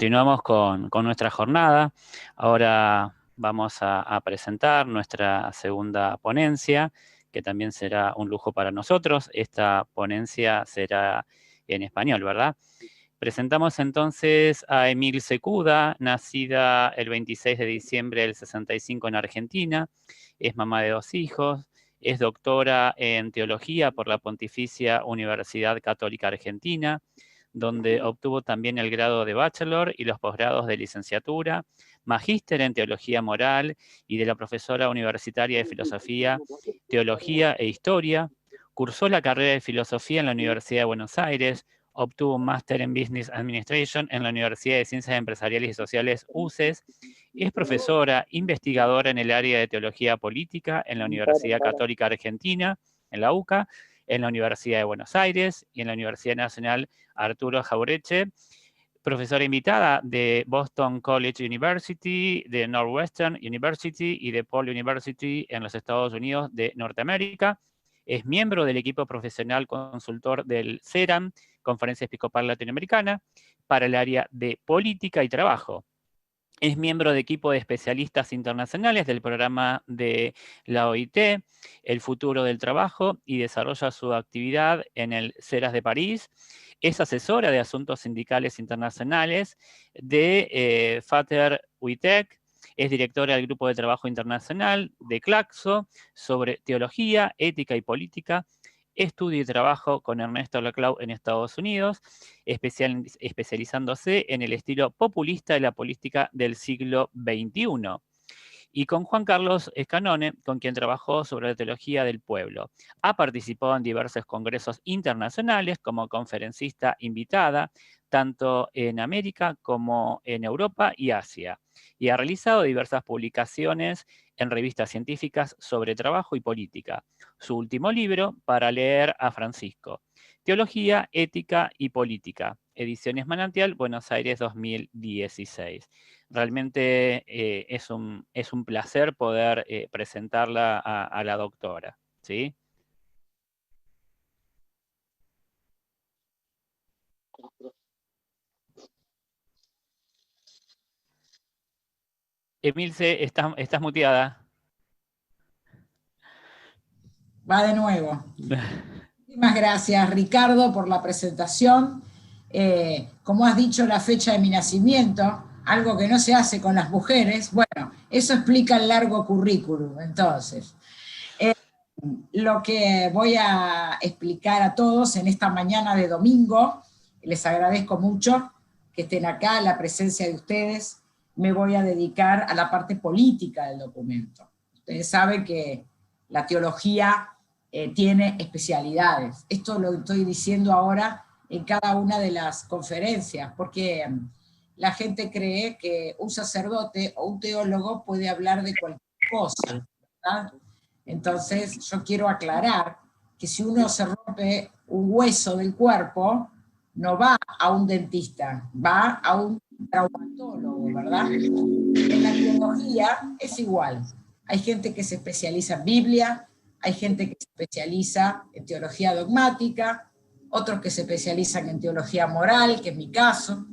continuamos con nuestra jornada. Ahora vamos a presentar nuestra segunda ponencia, que también será un lujo para nosotros. Esta ponencia será en español, ¿verdad? Presentamos entonces a Emil Secuda, nacida el 26 de diciembre del 65 en Argentina. Es mamá de 2 hijos. Es doctora en teología por la Pontificia Universidad Católica Argentina, donde obtuvo también el grado de bachelor y los posgrados de licenciatura, magíster en teología moral y de la profesora universitaria de filosofía, teología e historia. Cursó la carrera de filosofía en la Universidad de Buenos Aires, obtuvo un máster en Business Administration en la Universidad de Ciencias Empresariales y Sociales UCES, es profesora, investigadora en el área de teología política en la Universidad Católica Argentina, en la UCA, en la Universidad de Buenos Aires y en la Universidad Nacional Arturo Jauretche, profesora invitada de Boston College University, de Northwestern University y de Paul University en los Estados Unidos de Norteamérica. Es miembro del equipo profesional consultor del CERAM, Conferencia Episcopal Latinoamericana, para el área de política y trabajo. Es miembro de equipo de especialistas internacionales del programa de la OIT, El futuro del trabajo, y desarrolla su actividad en el CERAS de París. Es asesora de asuntos sindicales internacionales de Fater Uitec. Es directora del Grupo de Trabajo Internacional de Claxo sobre teología, ética y política. Estudio y trabajo con Ernesto Laclau en Estados Unidos, especializándose en el estilo populista de la política del siglo XXI. Y con Juan Carlos Escanone, con quien trabajó sobre la teología del pueblo. Ha participado en diversos congresos internacionales como conferencista invitada, tanto en América como en Europa y Asia. Y ha realizado diversas publicaciones en revistas científicas sobre trabajo y política. Su último libro, Para leer a Francisco, Teología, Ética y Política, Ediciones Manantial, Buenos Aires 2016. Realmente es un placer poder presentarla a la doctora, ¿sí? Emilce, estás muteada. Va de nuevo. Muchísimas gracias, Ricardo, por la presentación. Como has dicho, la fecha de mi nacimiento, algo que no se hace con las mujeres, bueno, eso explica el largo currículum. Entonces, lo que voy a explicar a todos en esta mañana de domingo, les agradezco mucho que estén acá, la presencia de ustedes. Me voy a dedicar a la parte política del documento. Ustedes saben que la teología tiene especialidades. Esto lo estoy diciendo ahora en cada una de las conferencias, porque la gente cree que un sacerdote o un teólogo puede hablar de cualquier cosa, ¿verdad? Entonces yo quiero aclarar que si uno se rompe un hueso del cuerpo, no va a un dentista, va a un traumatólogo, ¿verdad? En la teología es igual. Hay gente que se especializa en Biblia, hay gente que se especializa en teología dogmática, otros que se especializan en teología moral, que es mi caso.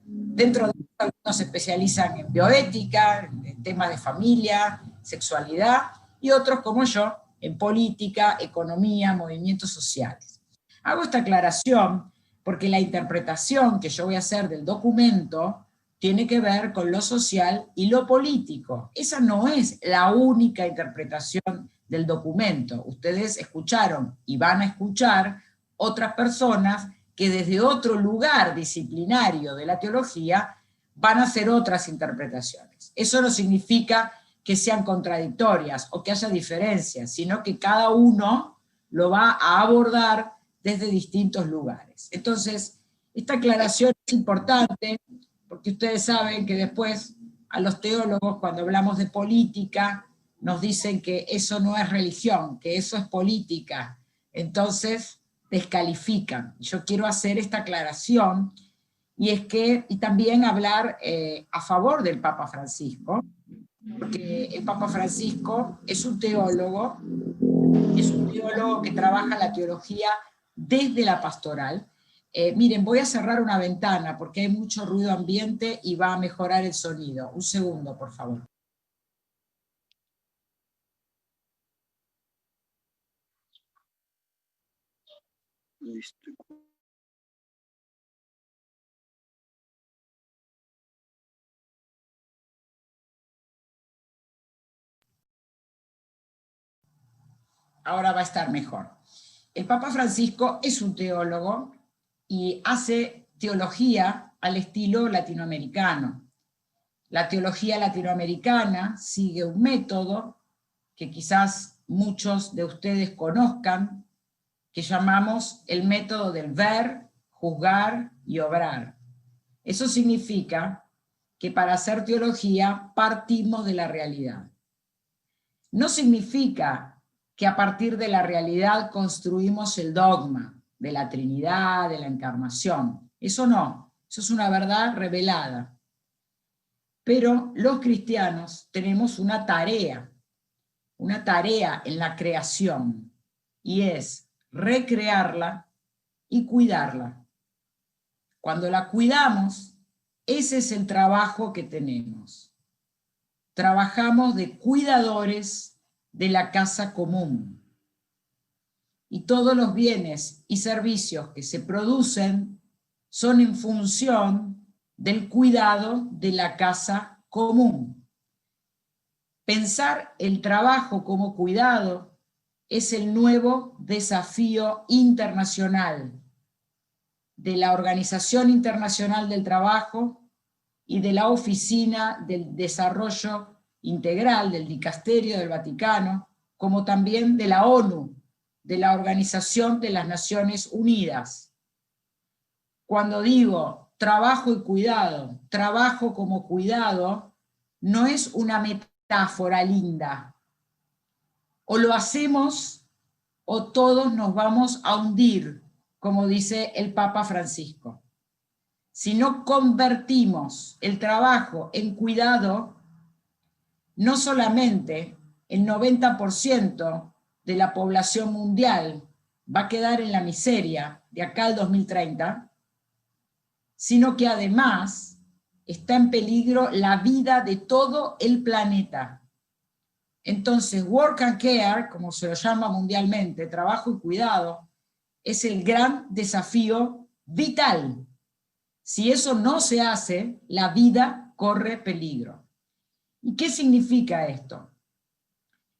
Dentro de eso, algunos se especializan en bioética, en temas de familia, sexualidad, y otros, como yo, en política, economía, movimientos sociales. Hago esta aclaración porque la interpretación que yo voy a hacer del documento tiene que ver con lo social y lo político. Esa no es la única interpretación del documento. Ustedes escucharon y van a escuchar otras personas que desde otro lugar disciplinario de la teología van a hacer otras interpretaciones. Eso no significa que sean contradictorias o que haya diferencias, sino que cada uno lo va a abordar desde distintos lugares. Entonces, esta aclaración es importante porque ustedes saben que después a los teólogos, cuando hablamos de política, nos dicen que eso no es religión, que eso es política. Entonces, descalifican. Yo quiero hacer esta aclaración y también hablar a favor del Papa Francisco, porque el Papa Francisco es un teólogo que trabaja la teología desde la pastoral, Miren, voy a cerrar una ventana porque hay mucho ruido ambiente y va a mejorar el sonido. Un segundo, por favor. Listo. Ahora va a estar mejor. El Papa Francisco es un teólogo y hace teología al estilo latinoamericano. La teología latinoamericana sigue un método que quizás muchos de ustedes conozcan, que llamamos el método del ver, juzgar y obrar. Eso significa que para hacer teología partimos de la realidad. No significa que a partir de la realidad construimos el dogma de la Trinidad, de la Encarnación. Eso no, eso es una verdad revelada. Pero los cristianos tenemos una tarea en la creación, y es recrearla y cuidarla. Cuando la cuidamos, ese es el trabajo que tenemos. Trabajamos de cuidadores de la casa común. Y todos los bienes y servicios que se producen son en función del cuidado de la casa común. Pensar el trabajo como cuidado es el nuevo desafío internacional de la Organización Internacional del Trabajo y de la Oficina del Desarrollo Integral del Dicasterio del Vaticano, como también de la ONU, de la Organización de las Naciones Unidas. Cuando digo trabajo y cuidado, trabajo como cuidado, no es una metáfora linda. O lo hacemos o todos nos vamos a hundir, como dice el Papa Francisco. Si no convertimos el trabajo en cuidado, no solamente el 90% de la población mundial va a quedar en la miseria de acá al 2030, sino que además está en peligro la vida de todo el planeta. Entonces, work and care, como se lo llama mundialmente, trabajo y cuidado, es el gran desafío vital. Si eso no se hace, la vida corre peligro. ¿Y qué significa esto?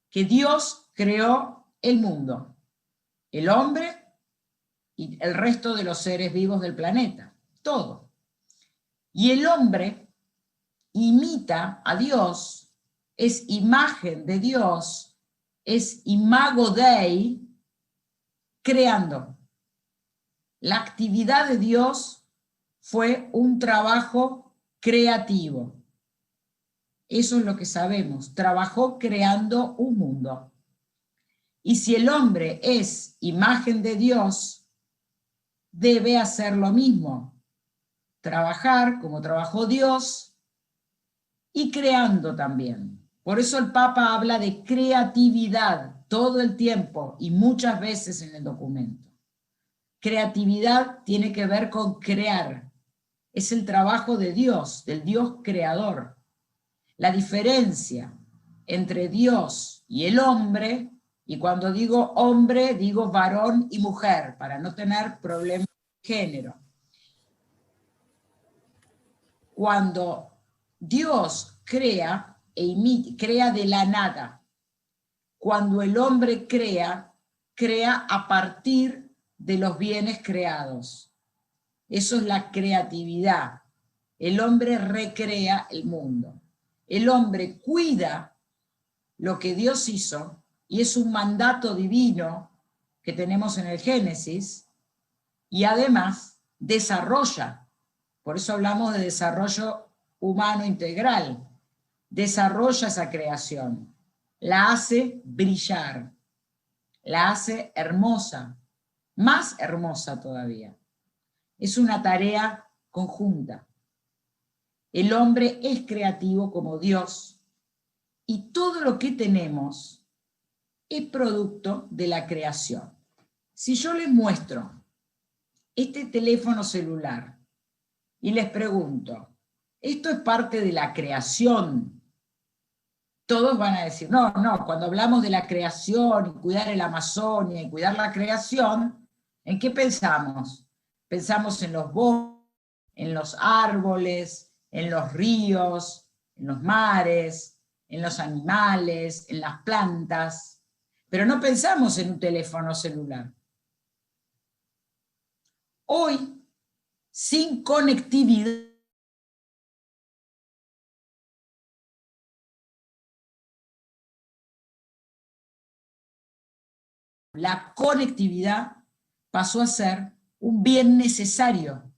Que Dios creó el mundo, el hombre y el resto de los seres vivos del planeta, todo. Y el hombre imita a Dios, es imagen de Dios, es imago Dei, creando. La actividad de Dios fue un trabajo creativo. Eso es lo que sabemos. Trabajó creando un mundo. Y si el hombre es imagen de Dios, debe hacer lo mismo. Trabajar como trabajó Dios y creando también. Por eso el Papa habla de creatividad todo el tiempo y muchas veces en el documento. Creatividad tiene que ver con crear. Es el trabajo de Dios, del Dios creador. La diferencia entre Dios y el hombre, y cuando digo hombre, digo varón y mujer, para no tener problemas de género. Cuando Dios crea crea de la nada. Cuando el hombre crea, crea a partir de los bienes creados. Eso es la creatividad. El hombre recrea el mundo. El hombre cuida lo que Dios hizo, y es un mandato divino que tenemos en el Génesis, y además desarrolla. Por eso hablamos de desarrollo humano integral. Desarrolla esa creación, la hace brillar, la hace hermosa, más hermosa todavía. Es una tarea conjunta. El hombre es creativo como Dios, y todo lo que tenemos es producto de la creación. Si yo les muestro este teléfono celular y les pregunto, ¿esto es parte de la creación? Todos van a decir, no, cuando hablamos de la creación y cuidar el Amazonia y cuidar la creación, ¿en qué pensamos? Pensamos en los bosques, en los árboles, en los ríos, en los mares, en los animales, en las plantas, pero no pensamos en un teléfono celular. Hoy, sin conectividad, la conectividad pasó a ser un bien necesario.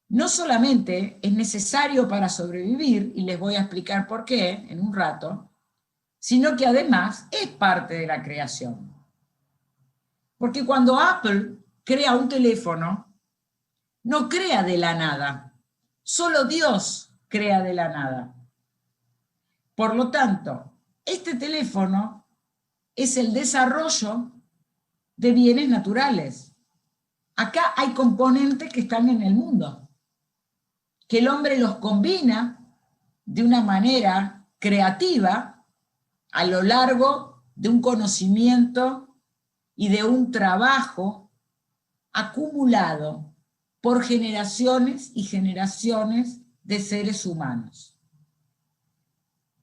No solamente es necesario para sobrevivir, y les voy a explicar por qué en un rato, sino que además es parte de la creación. Porque cuando Apple crea un teléfono, no crea de la nada. Solo Dios crea de la nada. Por lo tanto, este teléfono es el desarrollo de bienes naturales. Acá hay componentes que están en el mundo, que el hombre los combina de una manera creativa a lo largo de un conocimiento y de un trabajo acumulado por generaciones y generaciones de seres humanos.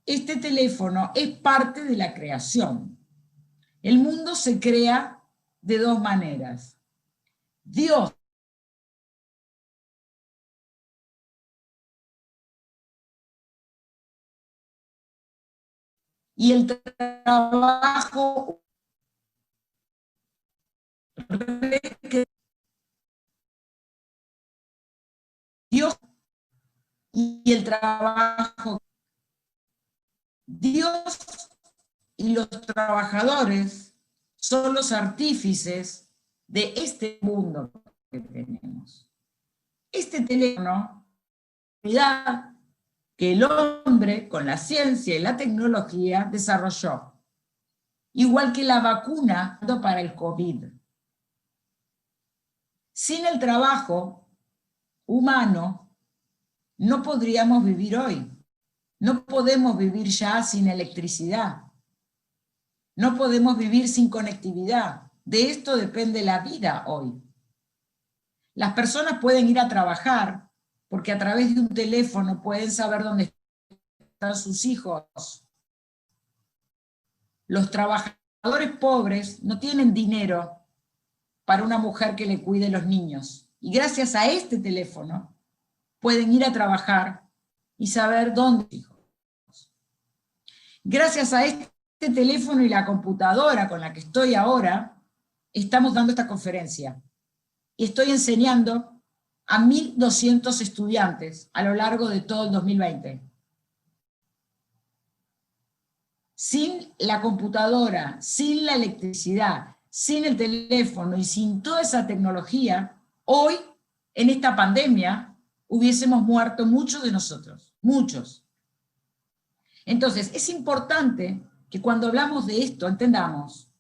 Este teléfono es parte de la creación. El mundo se crea de dos maneras. Dios y el trabajo Dios y el trabajo. Dios y los trabajadores son los artífices de este mundo que tenemos. Este teléfono, que el hombre con la ciencia y la tecnología desarrolló, igual que la vacuna para el COVID. Sin el trabajo humano no podríamos vivir hoy. No podemos vivir ya sin electricidad. No podemos vivir sin conectividad. De esto depende la vida hoy. Las personas pueden ir a trabajar porque a través de un teléfono pueden saber dónde están sus hijos. Los trabajadores pobres no tienen dinero para una mujer que le cuide los niños. Y gracias a este teléfono pueden ir a trabajar y saber dónde están sus hijos. Gracias a este teléfono y la computadora con la que estoy ahora, estamos dando esta conferencia. Y estoy enseñando a 1.200 estudiantes a lo largo de todo el 2020. Sin la computadora, sin la electricidad, sin el teléfono y sin toda esa tecnología, hoy, en esta pandemia, hubiésemos muerto muchos de nosotros, muchos. Entonces, es importante que cuando hablamos de esto entendamos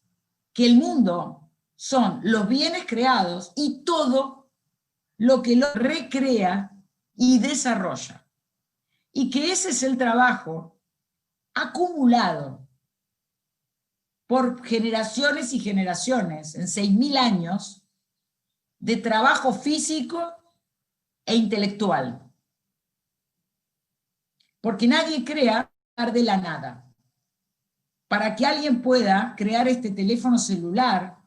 que el mundo son los bienes creados y todo lo que lo recrea y desarrolla. Y que ese es el trabajo acumulado por generaciones y generaciones, en 6.000 años, de trabajo físico e intelectual. Porque nadie crea de la nada. Para que alguien pueda crear este teléfono celular,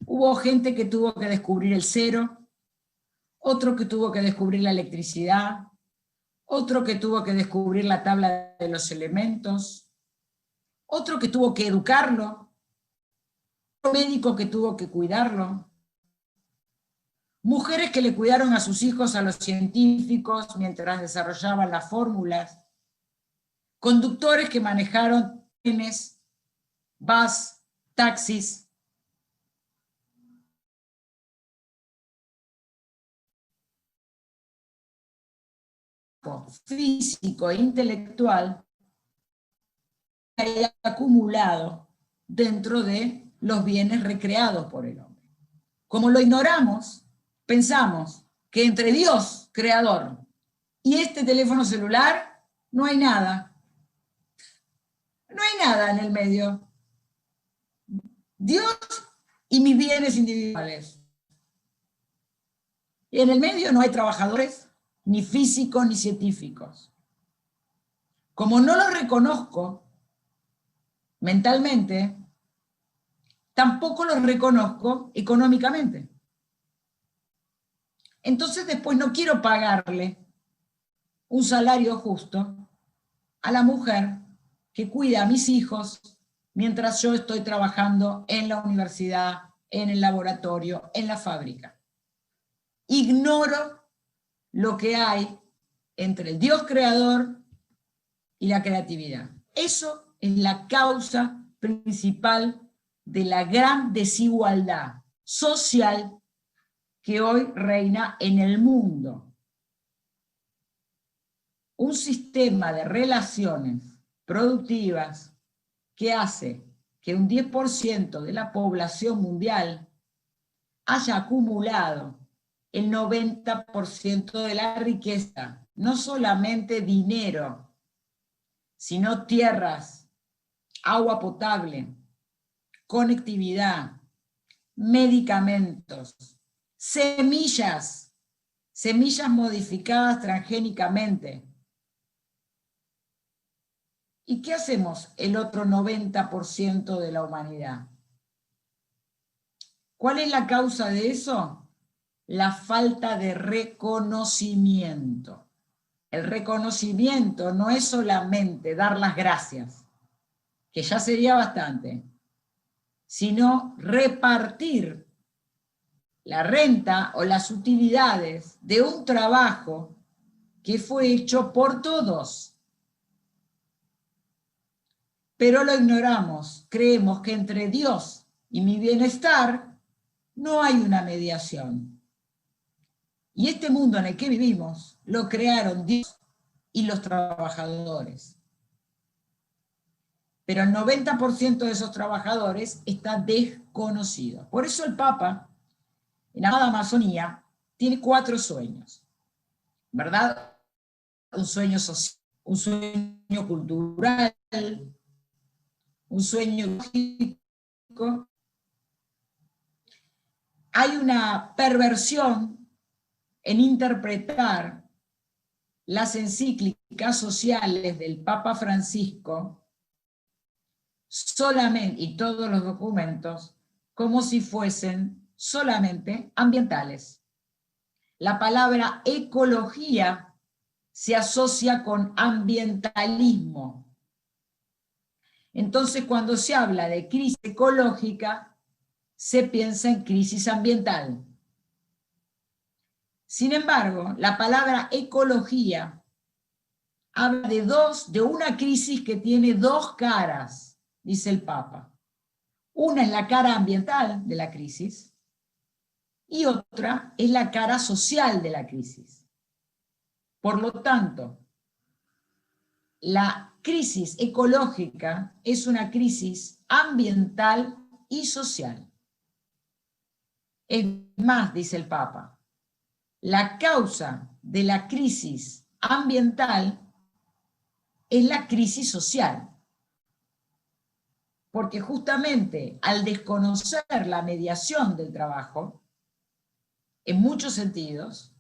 hubo gente que tuvo que descubrir el cero, otro que tuvo que descubrir la electricidad, otro que tuvo que descubrir la tabla de los elementos, otro que tuvo que educarlo, otro médico que tuvo que cuidarlo, mujeres que le cuidaron a sus hijos a los científicos mientras desarrollaban las fórmulas, conductores que manejaron trenes, bus, taxis, físico e intelectual acumulado dentro de los bienes recreados por el hombre. Como lo ignoramos, pensamos que entre Dios, creador, y este teléfono celular, no hay nada. No hay nada en el medio. Dios y mis bienes individuales. Y en el medio no hay trabajadores, ni físicos, ni científicos. Como no lo reconozco mentalmente, tampoco lo reconozco económicamente. Entonces después no quiero pagarle un salario justo a la mujer que cuida a mis hijos mientras yo estoy trabajando en la universidad, en el laboratorio, en la fábrica. Ignoro lo que hay entre el Dios creador y la creatividad. Eso es la causa principal de la gran desigualdad social que hoy reina en el mundo. Un sistema de relaciones productivas que hace que un 10% de la población mundial haya acumulado el 90% de la riqueza, no solamente dinero, sino tierras, agua potable, conectividad, medicamentos, semillas modificadas transgénicamente. ¿Y qué hacemos el otro 90% de la humanidad? ¿Cuál es la causa de eso? La falta de reconocimiento. El reconocimiento no es solamente dar las gracias, que ya sería bastante, sino repartir la renta o las utilidades de un trabajo que fue hecho por todos. Pero lo ignoramos, creemos que entre Dios y mi bienestar no hay una mediación. Y este mundo en el que vivimos lo crearon Dios y los trabajadores. Pero el 90% de esos trabajadores está desconocido. Por eso el Papa, en la amada Amazonía, tiene 4 sueños, ¿verdad? Un sueño social, un sueño cultural, un sueño lógico. Hay una perversión en interpretar las encíclicas sociales del Papa Francisco solamente, y todos los documentos, como si fuesen solamente ambientales. La palabra ecología se asocia con ambientalismo. Entonces, cuando se habla de crisis ecológica, se piensa en crisis ambiental. Sin embargo, la palabra ecología habla de una crisis que tiene 2 caras, dice el Papa. Una es la cara ambiental de la crisis y otra es la cara social de la crisis. Por lo tanto, la crisis ecológica es una crisis ambiental y social. Es más, dice el Papa, la causa de la crisis ambiental es la crisis social. Porque justamente al desconocer la mediación del trabajo, en muchos sentidos,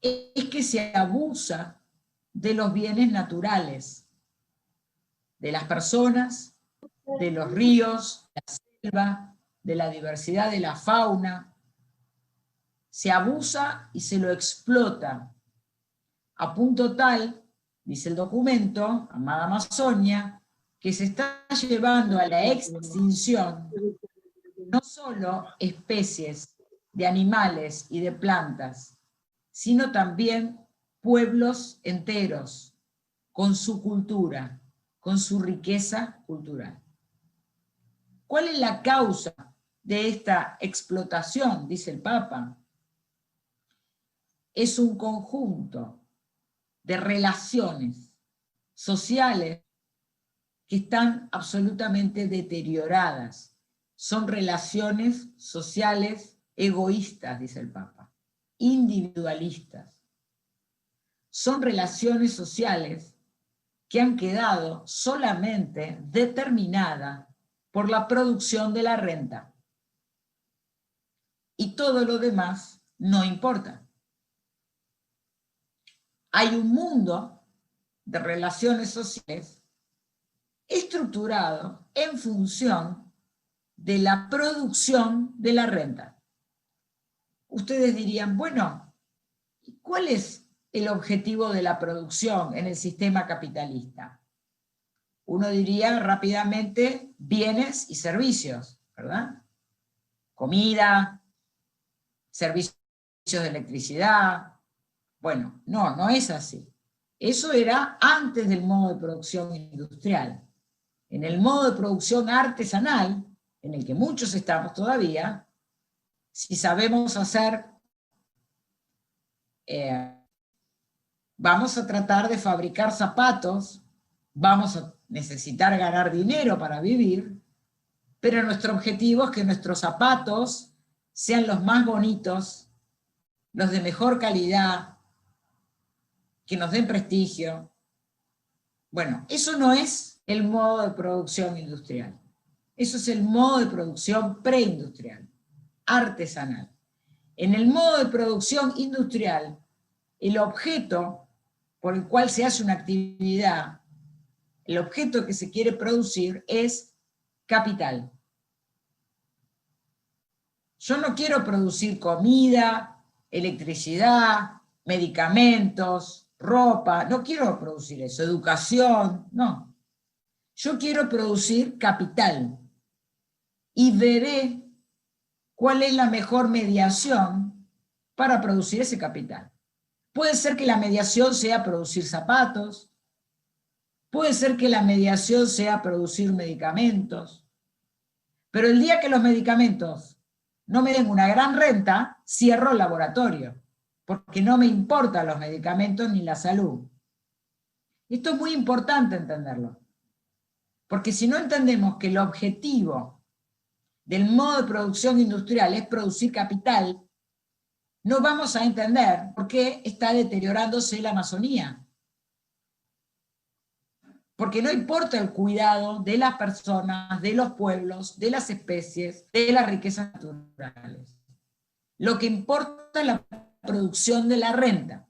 es que se abusa de los bienes naturales, de las personas, de los ríos, de la selva, de la diversidad de la fauna. Se abusa y se lo explota, a punto tal, dice el documento, Amada Amazonia, que se está llevando a la extinción no solo especies de animales y de plantas, sino también pueblos enteros, con su cultura, con su riqueza cultural. ¿Cuál es la causa de esta explotación? Dice el Papa. Es un conjunto de relaciones sociales que están absolutamente deterioradas. Son relaciones sociales egoístas, dice el Papa, individualistas. Son relaciones sociales que han quedado solamente determinadas por la producción de la renta. Y todo lo demás no importa. Hay un mundo de relaciones sociales estructurado en función de la producción de la renta. Ustedes dirían, bueno, ¿cuál es el objetivo de la producción en el sistema capitalista? Uno diría rápidamente bienes y servicios, ¿verdad? Comida, servicios de electricidad. Bueno, no es así. Eso era antes del modo de producción industrial. En el modo de producción artesanal, en el que muchos estamos todavía, si sabemos hacer, vamos a tratar de fabricar zapatos, vamos a necesitar ganar dinero para vivir, pero nuestro objetivo es que nuestros zapatos sean los más bonitos, los de mejor calidad, que nos den prestigio. Bueno, eso no es el modo de producción industrial. Eso es el modo de producción preindustrial, artesanal. En el modo de producción industrial, el objeto por el cual se hace una actividad, el objeto que se quiere producir es capital. Yo no quiero producir comida, electricidad, medicamentos, ropa, no quiero producir eso, educación, no. Yo quiero producir capital y veré cuál es la mejor mediación para producir ese capital. Puede ser que la mediación sea producir zapatos, puede ser que la mediación sea producir medicamentos, pero el día que los medicamentos no me den una gran renta, cierro el laboratorio, porque no me importan los medicamentos ni la salud. Esto es muy importante entenderlo, porque si no entendemos que el objetivo del modo de producción industrial es producir capital, no vamos a entender por qué está deteriorándose la Amazonía. Porque no importa el cuidado de las personas, de los pueblos, de las especies, de las riquezas naturales. Lo que importa es la producción de la renta.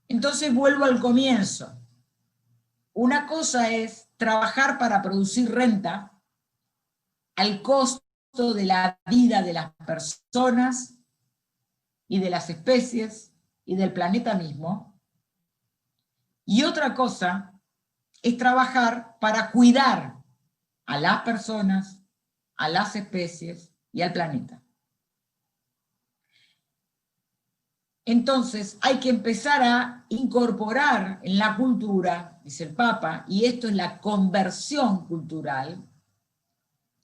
Entonces vuelvo al comienzo. Una cosa es trabajar para producir renta al costo de la vida de las personas y de las especies y del planeta mismo. Y otra cosa es trabajar para cuidar a las personas, a las especies y al planeta. Entonces hay que empezar a incorporar en la cultura, dice el Papa, y esto es la conversión cultural,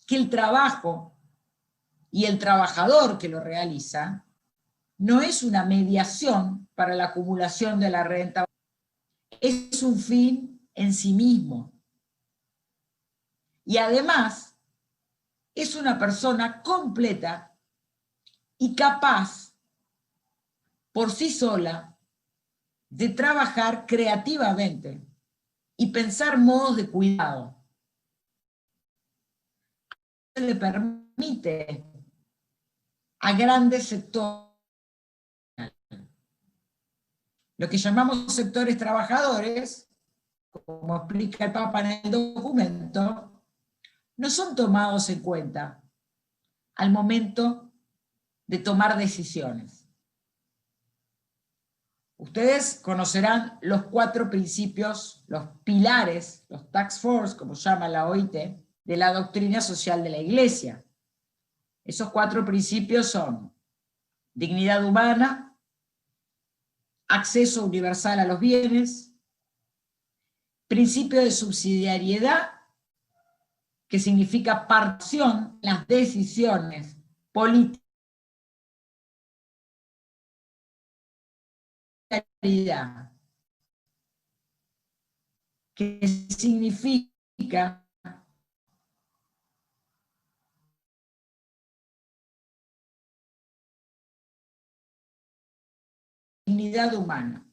que el trabajo y el trabajador que lo realiza no es una mediación para la acumulación de la renta, es un fin en sí mismo. Y además es una persona completa y capaz por sí sola de trabajar creativamente y pensar modos de cuidado. Le permite a grandes sectores, lo que llamamos sectores trabajadores, como explica el Papa en el documento, no son tomados en cuenta al momento de tomar decisiones. Ustedes conocerán los 4 principios, los pilares, los task force, como llama la OIT, de la doctrina social de la Iglesia. Esos 4 principios son dignidad humana, acceso universal a los bienes, principio de subsidiariedad, que significa participación en las decisiones políticas, que significa dignidad humana.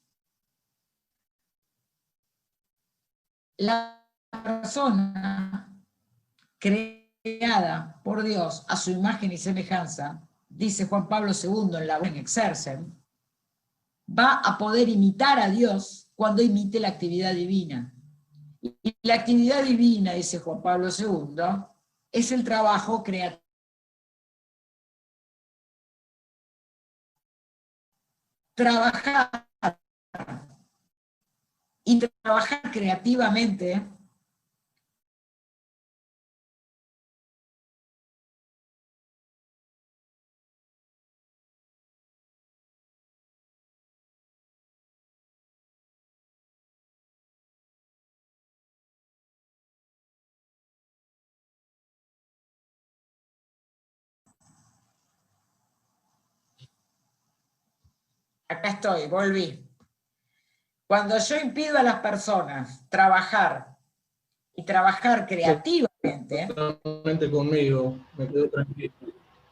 La persona creada por Dios a su imagen y semejanza, dice Juan Pablo II en Labor in Exercem, va a poder imitar a Dios cuando imite la actividad divina. Y la actividad divina, dice Juan Pablo II, es el trabajo creativo. Trabajar y trabajar creativamente acá estoy, volví. Cuando yo impido a las personas trabajar y trabajar creativamente. Totalmente conmigo, me quedo tranquilo.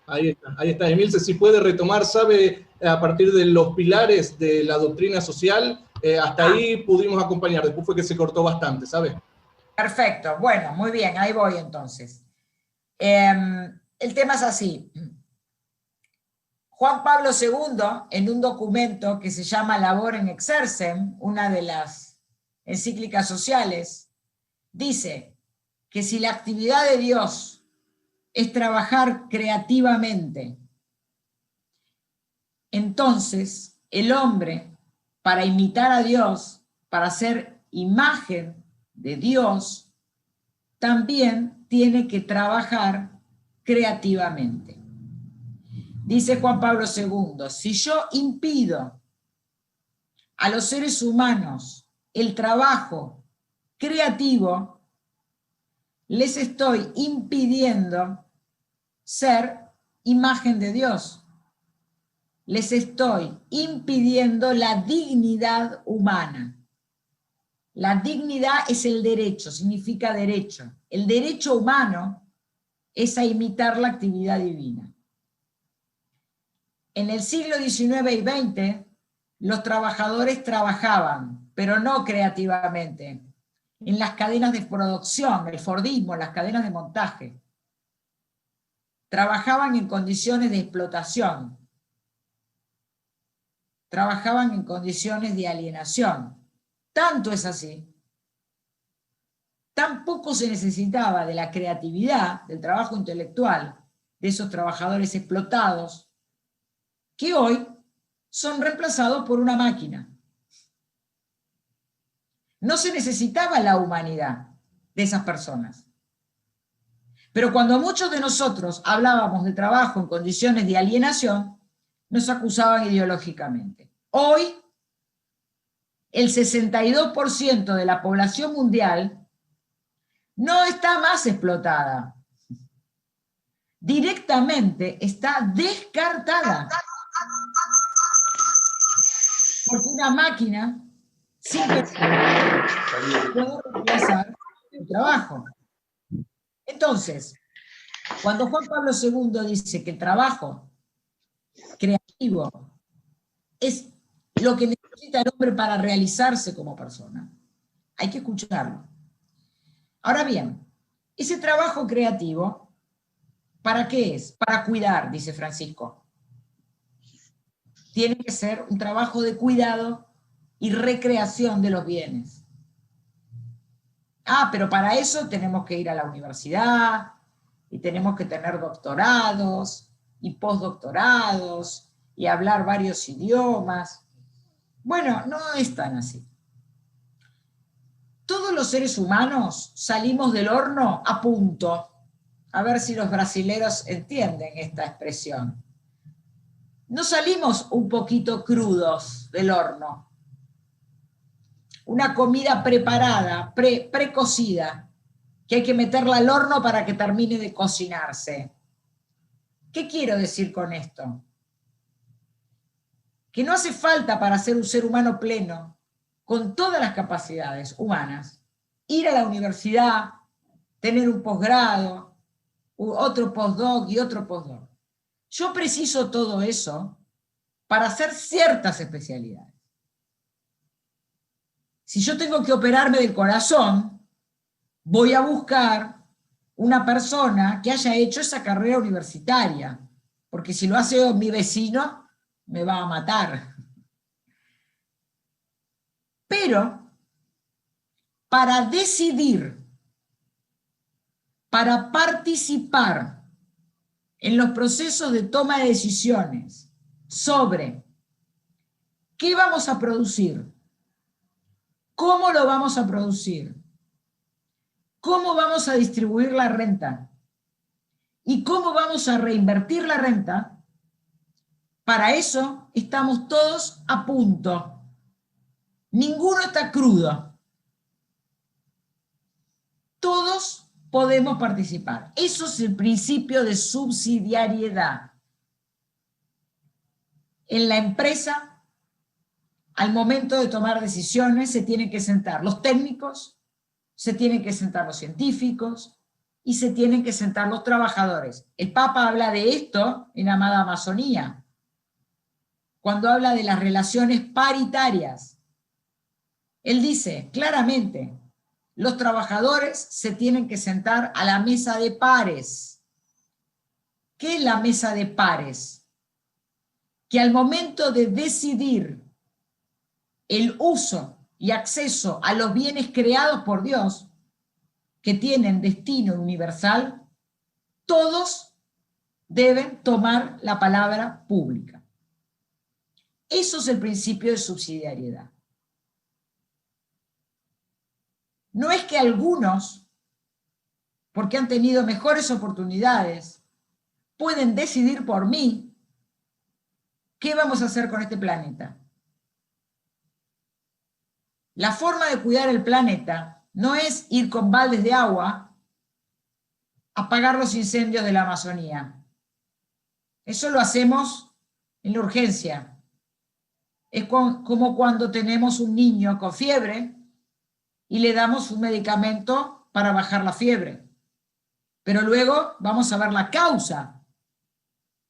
Ahí está. Emilce, si puede retomar, sabe, a partir de los pilares de la doctrina social, hasta ahí pudimos acompañar, después fue que se cortó bastante, ¿sabe? Perfecto, bueno, muy bien, ahí voy entonces. El tema es así. Juan Pablo II, en un documento que se llama Labor in Exercem, una de las encíclicas sociales, dice que si la actividad de Dios es trabajar creativamente, entonces el hombre, para imitar a Dios, para ser imagen de Dios, también tiene que trabajar creativamente. Dice Juan Pablo II, si yo impido a los seres humanos el trabajo creativo, les estoy impidiendo ser imagen de Dios. Les estoy impidiendo la dignidad humana. La dignidad es el derecho, significa derecho. El derecho humano es a imitar la actividad divina. En el siglo XIX y XX, los trabajadores trabajaban, pero no creativamente, en las cadenas de producción, el Fordismo, las cadenas de montaje. Trabajaban en condiciones de explotación. Trabajaban en condiciones de alienación. Tanto es así. Tampoco se necesitaba de la creatividad, del trabajo intelectual, de esos trabajadores explotados, que hoy son reemplazados por una máquina. No se necesitaba la humanidad de esas personas. Pero cuando muchos de nosotros hablábamos de trabajo en condiciones de alienación, nos acusaban ideológicamente. Hoy, el 62% de la población mundial no está más explotada. Directamente está descartada. Porque una máquina simplemente puede reemplazar el trabajo. Entonces, cuando Juan Pablo II dice que el trabajo creativo es lo que necesita el hombre para realizarse como persona, hay que escucharlo. Ahora bien, ese trabajo creativo, ¿para qué es? Para cuidar, dice Francisco. Tiene que ser un trabajo de cuidado y recreación de los bienes. Ah, pero para eso tenemos que ir a la universidad, y tenemos que tener doctorados, y postdoctorados, y hablar varios idiomas. Bueno, no es tan así. Todos los seres humanos salimos del horno a punto. A ver si los brasileros entienden esta expresión. No salimos un poquito crudos del horno. Una comida preparada, precocida, que hay que meterla al horno para que termine de cocinarse. ¿Qué quiero decir con esto? Que no hace falta para ser un ser humano pleno, con todas las capacidades humanas, ir a la universidad, tener un posgrado, otro postdoc y otro postdoc. Yo preciso todo eso para hacer ciertas especialidades. Si yo tengo que operarme del corazón, voy a buscar una persona que haya hecho esa carrera universitaria, porque si lo hace mi vecino, me va a matar. Pero, para decidir, para participar en los procesos de toma de decisiones sobre qué vamos a producir, cómo lo vamos a producir, cómo vamos a distribuir la renta y cómo vamos a reinvertir la renta, para eso estamos todos a punto. Ninguno está crudo. Todos podemos participar. Eso es el principio de subsidiariedad. En la empresa, al momento de tomar decisiones, se tienen que sentar los técnicos, se tienen que sentar los científicos y se tienen que sentar los trabajadores. El Papa habla de esto en Amada Amazonía, cuando habla de las relaciones paritarias. Él dice claramente, los trabajadores se tienen que sentar a la mesa de pares. ¿Qué es la mesa de pares? Que al momento de decidir el uso y acceso a los bienes creados por Dios, que tienen destino universal, todos deben tomar la palabra pública. Eso es el principio de subsidiariedad. No es que algunos, porque han tenido mejores oportunidades, pueden decidir por mí qué vamos a hacer con este planeta. La forma de cuidar el planeta no es ir con baldes de agua a apagar los incendios de la Amazonía. Eso lo hacemos en la urgencia. Es como cuando tenemos un niño con fiebre y le damos un medicamento para bajar la fiebre. Pero luego vamos a ver la causa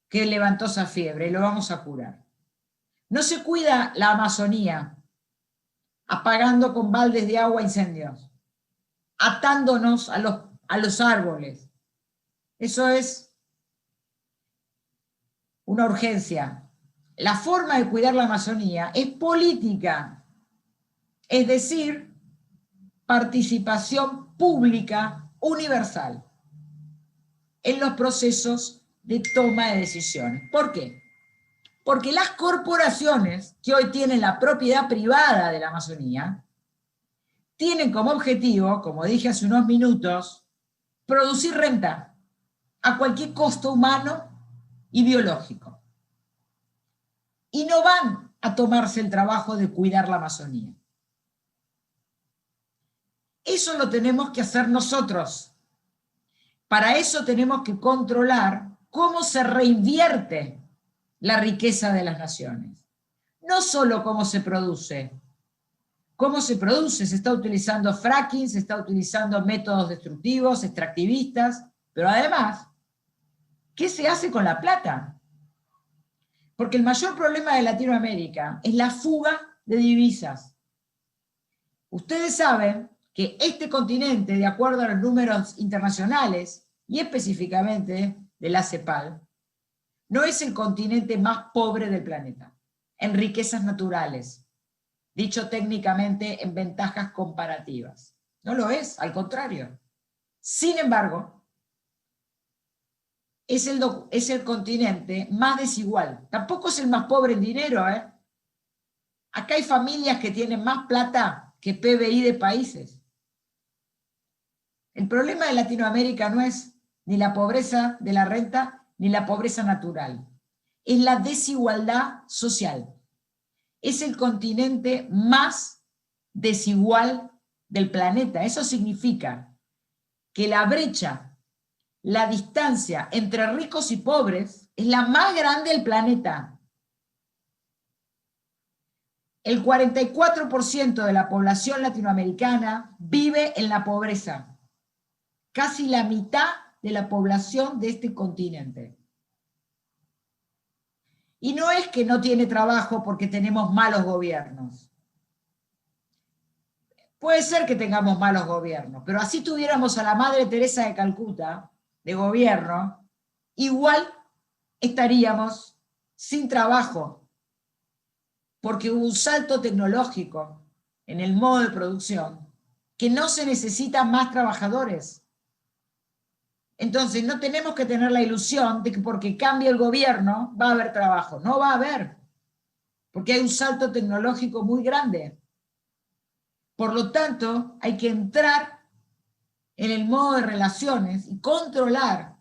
que levantó esa fiebre y lo vamos a curar. No se cuida la Amazonía apagando con baldes de agua incendios, atándonos a los árboles. Eso es una urgencia. La forma de cuidar la Amazonía es política, es decir, participación pública universal en los procesos de toma de decisiones. ¿Por qué? Porque las corporaciones que hoy tienen la propiedad privada de la Amazonía tienen como objetivo, como dije hace unos minutos, producir renta a cualquier costo humano y biológico. Y no van a tomarse el trabajo de cuidar la Amazonía. Eso lo tenemos que hacer nosotros. Para eso tenemos que controlar cómo se reinvierte la riqueza de las naciones. No solo cómo se produce. ¿Cómo se produce? Se está utilizando fracking, se está utilizando métodos destructivos, extractivistas, pero además, ¿qué se hace con la plata? Porque el mayor problema de Latinoamérica es la fuga de divisas. Ustedes saben que este continente, de acuerdo a los números internacionales, y específicamente de la CEPAL, no es el continente más pobre del planeta, en riquezas naturales, dicho técnicamente en ventajas comparativas. No lo es, al contrario. Sin embargo, es el continente más desigual. Tampoco es el más pobre en dinero, ¿eh? Acá hay familias que tienen más plata que PBI de países. El problema de Latinoamérica no es ni la pobreza de la renta, ni la pobreza natural. Es la desigualdad social. Es el continente más desigual del planeta. Eso significa que la brecha, la distancia entre ricos y pobres es la más grande del planeta. El 44% de la población latinoamericana vive en la pobreza. Casi la mitad de la población de este continente. Y no es que no tiene trabajo porque tenemos malos gobiernos. Puede ser que tengamos malos gobiernos, pero así tuviéramos a la Madre Teresa de Calcuta de gobierno, igual estaríamos sin trabajo, porque hubo un salto tecnológico en el modo de producción, que no se necesitan más trabajadores. Entonces no tenemos que tener la ilusión de que porque cambie el gobierno va a haber trabajo. No va a haber, porque hay un salto tecnológico muy grande. Por lo tanto, hay que entrar en el modo de relaciones y controlar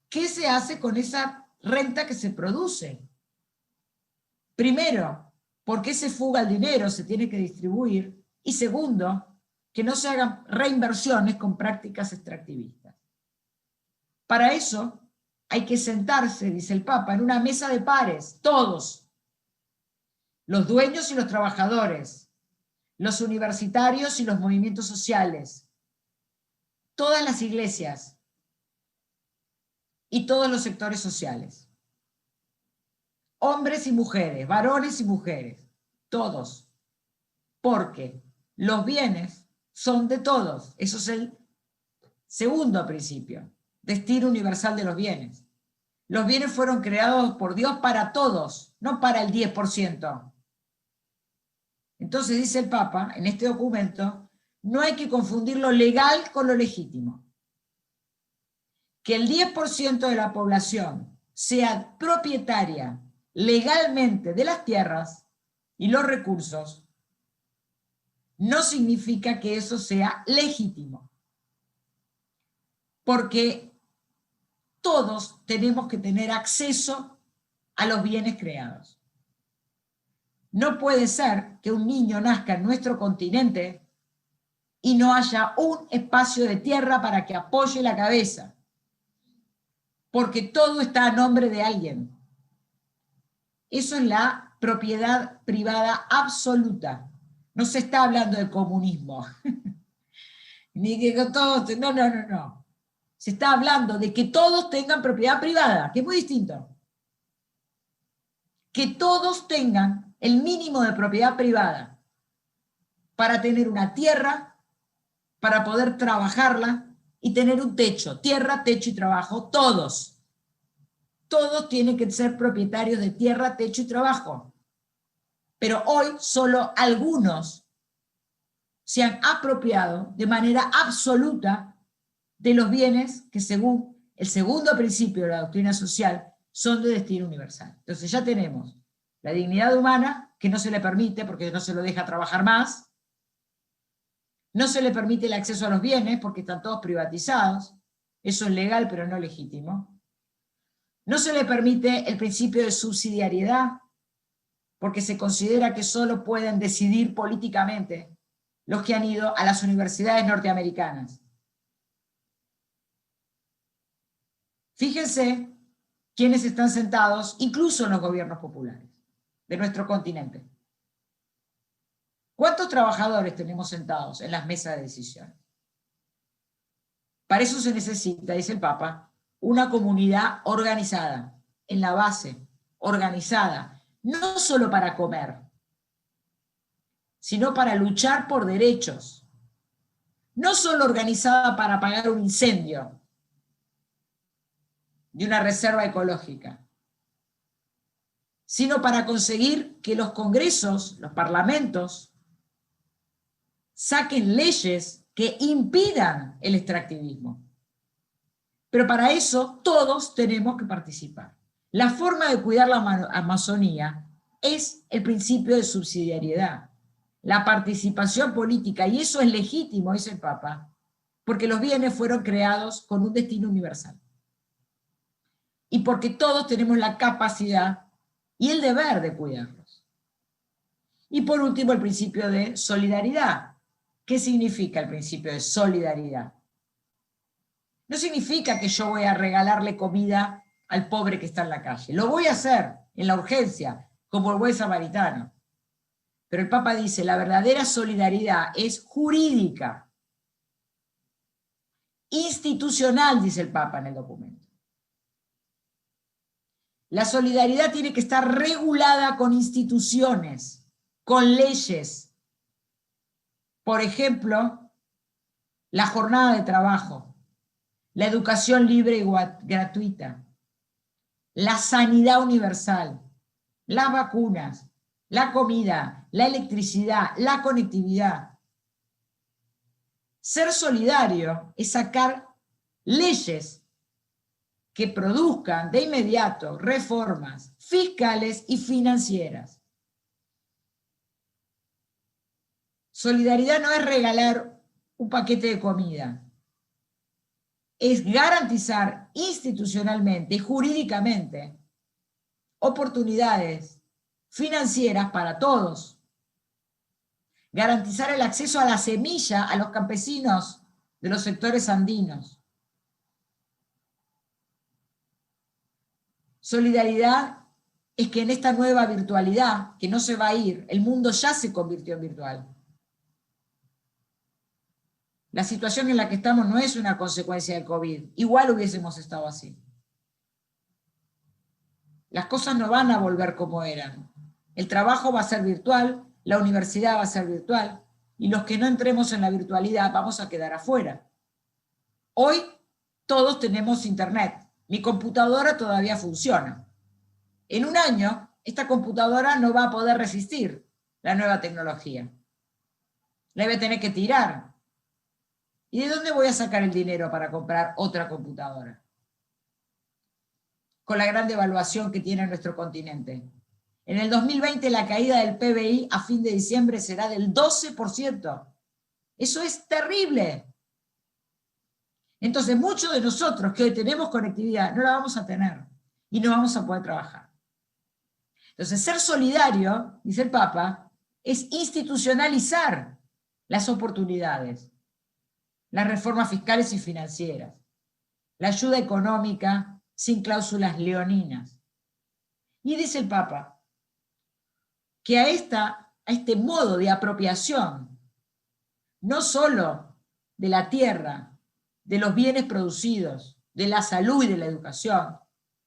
qué se hace con esa renta que se produce. Primero, ¿por qué se fuga el dinero? Se tiene que distribuir. Y segundo, que no se hagan reinversiones con prácticas extractivistas. Para eso hay que sentarse, dice el Papa, en una mesa de pares, todos, los dueños y los trabajadores, los universitarios y los movimientos sociales, todas las iglesias y todos los sectores sociales. Hombres y mujeres, varones y mujeres, todos. Porque los bienes son de todos. Eso es el segundo principio. Destino universal de los bienes. Los bienes fueron creados por Dios para todos, no para el 10%. Entonces dice el Papa, en este documento, no hay que confundir lo legal con lo legítimo. Que el 10% de la población sea propietaria legalmente de las tierras y los recursos, no significa que eso sea legítimo. Porque todos tenemos que tener acceso a los bienes creados. No puede ser que un niño nazca en nuestro continente y no haya un espacio de tierra para que apoye la cabeza, porque todo está a nombre de alguien. Eso es la propiedad privada absoluta. No se está hablando de comunismo, ni que todos, no. Se está hablando de que todos tengan propiedad privada, que es muy distinto. Que todos tengan el mínimo de propiedad privada para tener una tierra, para poder trabajarla y tener un techo. Tierra, techo y trabajo, todos. Todos tienen que ser propietarios de tierra, techo y trabajo. Pero hoy solo algunos se han apropiado de manera absoluta de los bienes que, según el segundo principio de la doctrina social, son de destino universal. Entonces ya tenemos la dignidad humana, que no se le permite porque no se lo deja trabajar más, no se le permite el acceso a los bienes porque están todos privatizados, eso es legal pero no legítimo, no se le permite el principio de subsidiariedad porque se considera que solo pueden decidir políticamente los que han ido a las universidades norteamericanas. Fíjense quiénes están sentados, incluso en los gobiernos populares de nuestro continente. ¿Cuántos trabajadores tenemos sentados en las mesas de decisión? Para eso se necesita, dice el Papa, una comunidad organizada, en la base, organizada, no solo para comer, sino para luchar por derechos, no solo organizada para apagar un incendio de una reserva ecológica, sino para conseguir que los congresos, los parlamentos, saquen leyes que impidan el extractivismo. Pero para eso todos tenemos que participar. La forma de cuidar la Amazonía es el principio de subsidiariedad, la participación política, y eso es legítimo, dice el Papa, porque los bienes fueron creados con un destino universal. Y porque todos tenemos la capacidad y el deber de cuidarlos. Y por último, el principio de solidaridad. ¿Qué significa el principio de solidaridad? No significa que yo voy a regalarle comida al pobre que está en la calle. Lo voy a hacer en la urgencia, como el buen samaritano. Pero el Papa dice, la verdadera solidaridad es jurídica, institucional, dice el Papa en el documento. La solidaridad tiene que estar regulada con instituciones, con leyes. Por ejemplo, la jornada de trabajo, la educación libre y gratuita, la sanidad universal, las vacunas, la comida, la electricidad, la conectividad. Ser solidario es sacar leyes que produzcan de inmediato reformas fiscales y financieras. Solidaridad no es regalar un paquete de comida, es garantizar institucionalmente y jurídicamente oportunidades financieras para todos. Garantizar el acceso a la semilla a los campesinos de los sectores andinos. Solidaridad es que en esta nueva virtualidad, que no se va a ir, el mundo ya se convirtió en virtual. La situación en la que estamos no es una consecuencia del COVID, igual hubiésemos estado así. Las cosas no van a volver como eran. El trabajo va a ser virtual, la universidad va a ser virtual, y los que no entremos en la virtualidad vamos a quedar afuera. Hoy todos tenemos internet. Mi computadora todavía funciona. En un año, esta computadora no va a poder resistir la nueva tecnología. La voy a tener que tirar. ¿Y de dónde voy a sacar el dinero para comprar otra computadora? Con la gran devaluación que tiene nuestro continente. En el 2020 la caída del PBI a fin de diciembre será del 12%. Eso es terrible. Entonces muchos de nosotros que hoy tenemos conectividad no la vamos a tener y no vamos a poder trabajar. Entonces ser solidario, dice el Papa, es institucionalizar las oportunidades, las reformas fiscales y financieras, la ayuda económica sin cláusulas leoninas. Y dice el Papa que a este modo de apropiación, no solo de la tierra, de los bienes producidos, de la salud y de la educación,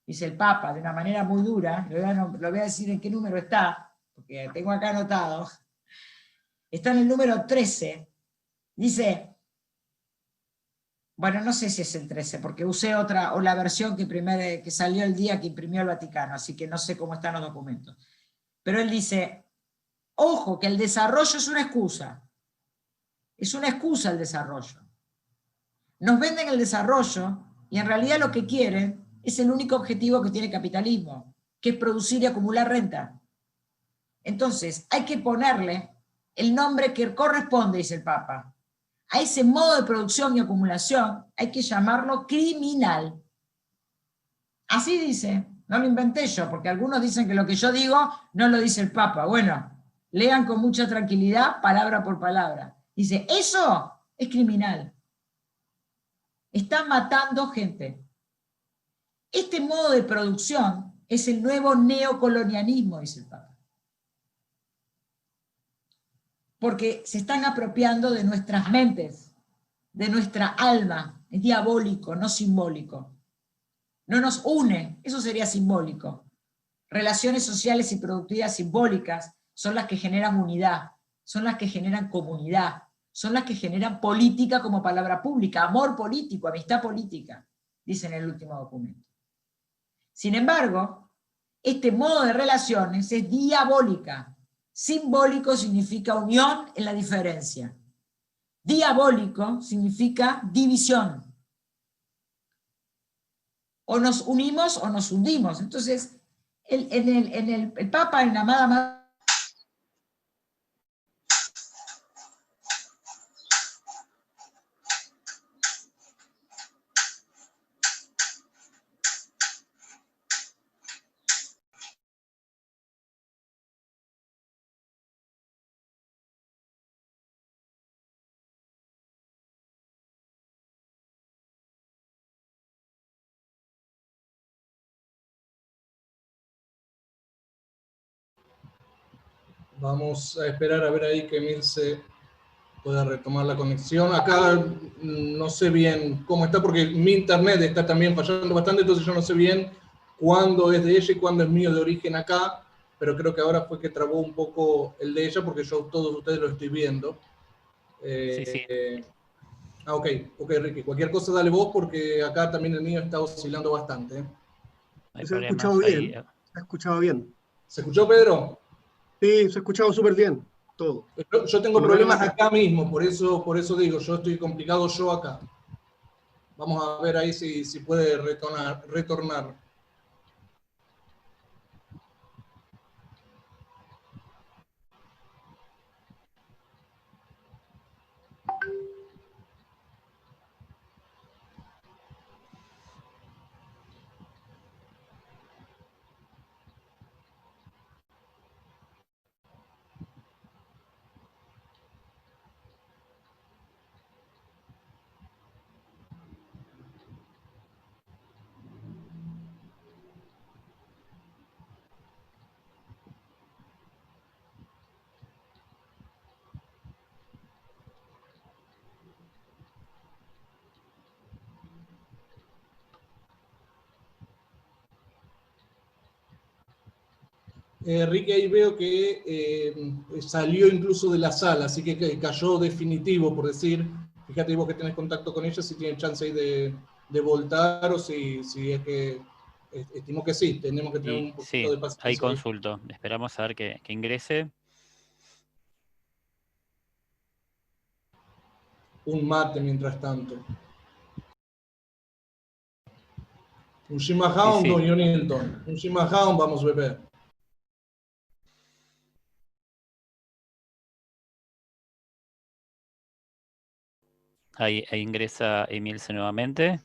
dice el Papa de una manera muy dura, lo voy a decir en qué número está, porque tengo acá anotado, está en el número 13, dice, bueno, no sé si es el 13, porque usé otra, o la versión que salió el día que imprimió el Vaticano, así que no sé cómo están los documentos. Pero él dice, ojo, que el desarrollo es una excusa el desarrollo. Nos venden el desarrollo, y en realidad lo que quieren es el único objetivo que tiene el capitalismo, que es producir y acumular renta. Entonces, hay que ponerle el nombre que corresponde, dice el Papa. A ese modo de producción y acumulación hay que llamarlo criminal. Así dice, no lo inventé yo, porque algunos dicen que lo que yo digo no lo dice el Papa. Bueno, lean con mucha tranquilidad, palabra por palabra. Dice, eso es criminal. Están matando gente. Este modo de producción es el nuevo neocolonialismo, dice el Papa. Porque se están apropiando de nuestras mentes, de nuestra alma. Es diabólico, no simbólico. No nos une, eso sería simbólico. Relaciones sociales y productividad simbólicas son las que generan unidad, son las que generan comunidad, son las que generan política como palabra pública, amor político, amistad política, dice en el último documento. Sin embargo, este modo de relaciones es diabólica. Simbólico significa unión en la diferencia. Diabólico significa división. O nos unimos o nos hundimos. Entonces, el Papa en la Amada Vamos a esperar a ver ahí que Emilce pueda retomar la conexión. Acá no sé bien cómo está, porque mi internet está también fallando bastante, entonces yo no sé bien cuándo es de ella y cuándo es mío de origen acá, pero creo que ahora fue que trabó un poco el de ella porque yo todos ustedes lo estoy viendo. Sí. Ok, Ricky. Cualquier cosa dale vos porque acá también el mío está oscilando bastante. No hay Se ha problemas escuchado ahí. bien, se ha escuchado bien. ¿Se escuchó, Pedro? Sí, se ha escuchado súper bien, todo. Yo tengo Por lo menos problemas acá mismo, por eso digo, yo estoy complicado yo acá. Vamos a ver ahí si puede retornar. Ricky, ahí veo que salió incluso de la sala, así que cayó definitivo, por decir. Fíjate vos que tenés contacto con ella, si tiene chance ahí de voltar o si es que estimo que sí, tenemos que tener un poquito de Sí, paciencia. ahí consulto. Esperamos a ver que ingrese. Un mate mientras tanto. Un chimarrão, Sí. Don Newton. Un chimarrão, vamos a beber. Ahí ingresa Emilce nuevamente.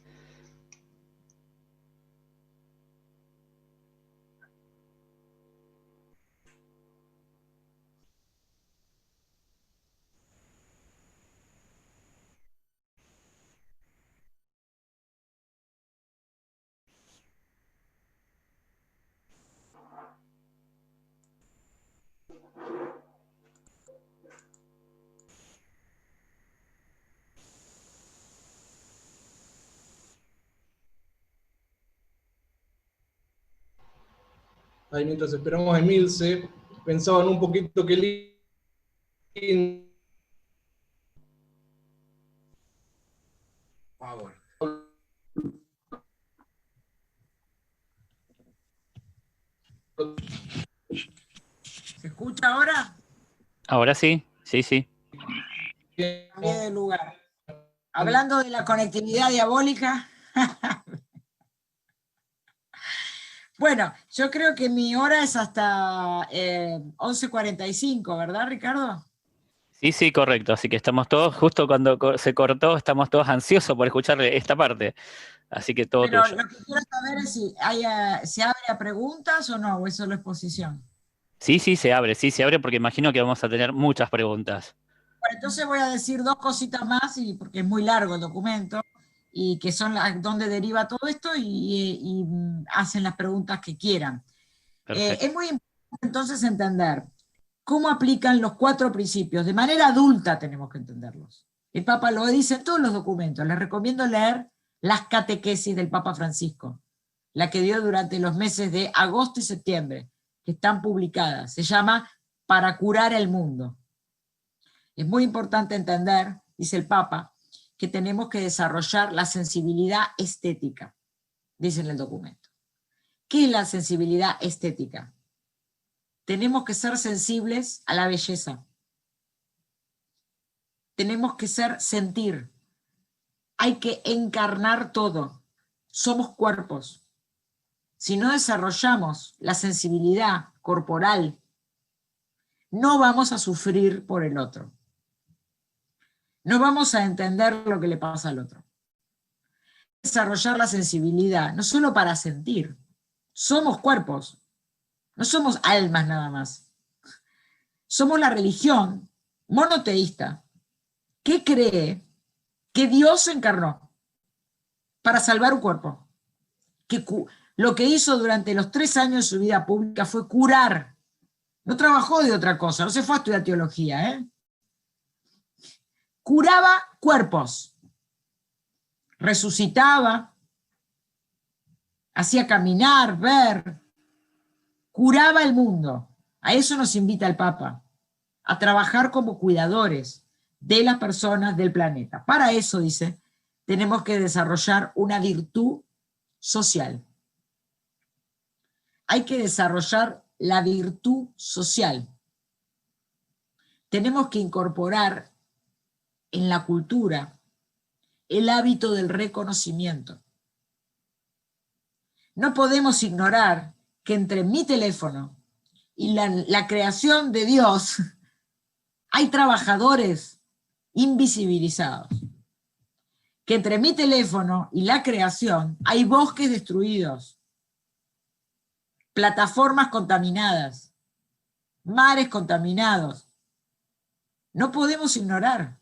Ahí mientras esperamos a Emilce, pensaban un poquito que lindo. ¿Se escucha ahora? Ahora sí. Cambié de lugar. Hablando de la conectividad diabólica. Bueno, yo creo que mi hora es hasta 11:45, ¿verdad, Ricardo? Sí, correcto. Así que estamos todos, justo cuando se cortó, estamos todos ansiosos por escuchar esta parte. Así que todo Pero tuyo. lo que quiero saber es si se abre a preguntas o no, o es solo exposición. Sí, se abre porque imagino que vamos a tener muchas preguntas. Bueno, entonces voy a decir dos cositas más, porque es muy largo el documento, y que son donde deriva todo esto, y hacen las preguntas que quieran. Perfecto. Es muy importante entonces entender cómo aplican los 4 principios. De manera adulta tenemos que entenderlos. El Papa lo dice en todos los documentos. Les recomiendo leer las catequesis del Papa Francisco, la que dio durante los meses de agosto y septiembre, que están publicadas. Se llama Para curar el mundo. Es muy importante entender, dice el Papa, que tenemos que desarrollar la sensibilidad estética, dice en el documento. ¿Qué es la sensibilidad estética? Tenemos que ser sensibles a la belleza. Tenemos que sentir. Hay que encarnar todo. Somos cuerpos. Si no desarrollamos la sensibilidad corporal, no vamos a sufrir por el otro. No vamos a entender lo que le pasa al otro. Desarrollar la sensibilidad, no solo para sentir. Somos cuerpos. No somos almas nada más. Somos la religión monoteísta que cree que Dios se encarnó para salvar un cuerpo. Que lo que hizo durante los 3 años de su vida pública fue curar. No trabajó de otra cosa, no se fue a estudiar teología, ¿eh? Curaba cuerpos, resucitaba, hacía caminar, ver, curaba el mundo. A eso nos invita el Papa, a trabajar como cuidadores de las personas del planeta. Para eso, dice, tenemos que desarrollar una virtud social. Hay que desarrollar la virtud social. Tenemos que incorporar en la cultura el hábito del reconocimiento. No podemos ignorar que entre mi teléfono y la creación de Dios hay trabajadores invisibilizados. Que entre mi teléfono y la creación hay bosques destruidos, plataformas contaminadas, mares contaminados. No podemos ignorar.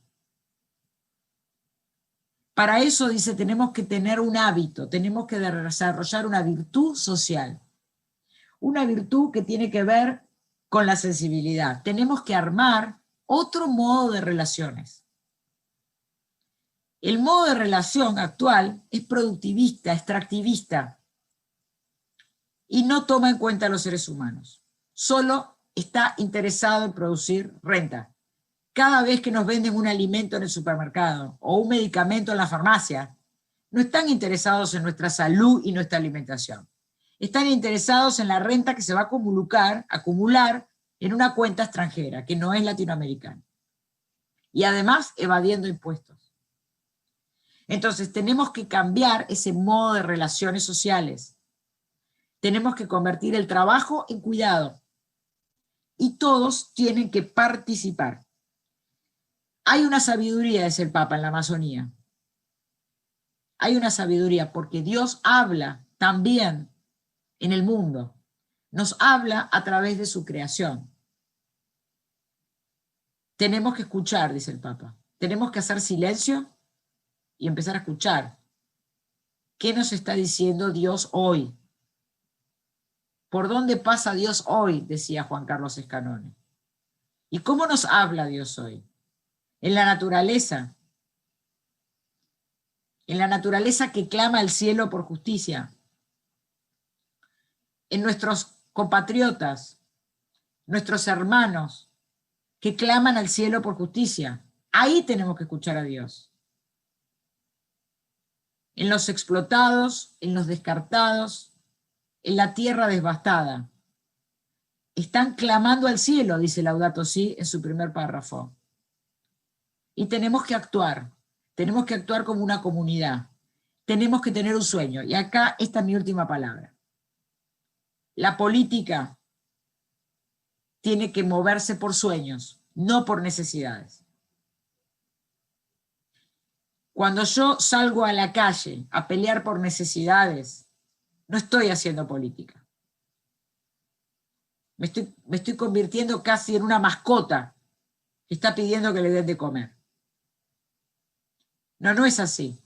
Para eso, dice, tenemos que tener un hábito, tenemos que desarrollar una virtud social. Una virtud que tiene que ver con la sensibilidad. Tenemos que armar otro modo de relaciones. El modo de relación actual es productivista, extractivista, y no toma en cuenta a los seres humanos. Solo está interesado en producir renta. Cada vez que nos venden un alimento en el supermercado o un medicamento en la farmacia, no están interesados en nuestra salud y nuestra alimentación. Están interesados en la renta que se va a acumular en una cuenta extranjera, que no es latinoamericana. Y además evadiendo impuestos. Entonces tenemos que cambiar ese modo de relaciones sociales. Tenemos que convertir el trabajo en cuidado. Y todos tienen que participar. Hay una sabiduría, dice el Papa, en la Amazonía. Hay una sabiduría porque Dios habla también en el mundo. Nos habla a través de su creación. Tenemos que escuchar, dice el Papa. Tenemos que hacer silencio y empezar a escuchar. ¿Qué nos está diciendo Dios hoy? ¿Por dónde pasa Dios hoy? Decía Juan Carlos Escanone. ¿Y cómo nos habla Dios hoy? En la naturaleza. En la naturaleza que clama al cielo por justicia. En nuestros compatriotas, nuestros hermanos, que claman al cielo por justicia. Ahí tenemos que escuchar a Dios. En los explotados, en los descartados, en la tierra devastada. Están clamando al cielo, dice Laudato Si en su primer párrafo. Y tenemos que actuar como una comunidad. Tenemos que tener un sueño. Y acá esta es mi última palabra. La política tiene que moverse por sueños, no por necesidades. Cuando yo salgo a la calle a pelear por necesidades, no estoy haciendo política. Me estoy convirtiendo casi en una mascota que está pidiendo que le den de comer. No, no es así.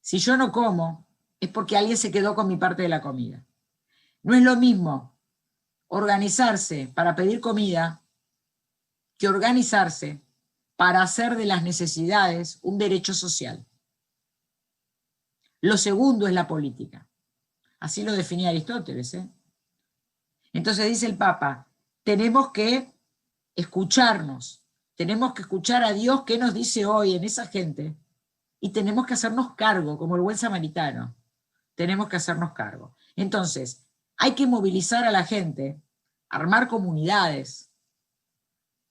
Si yo no como, es porque alguien se quedó con mi parte de la comida. No es lo mismo organizarse para pedir comida que organizarse para hacer de las necesidades un derecho social. Lo segundo es la política. Así lo definía Aristóteles. Entonces dice el Papa, tenemos que escucharnos, tenemos que escuchar a Dios qué nos dice hoy en esa gente y tenemos que hacernos cargo, como el buen samaritano. Tenemos que hacernos cargo. Entonces, hay que movilizar a la gente, armar comunidades,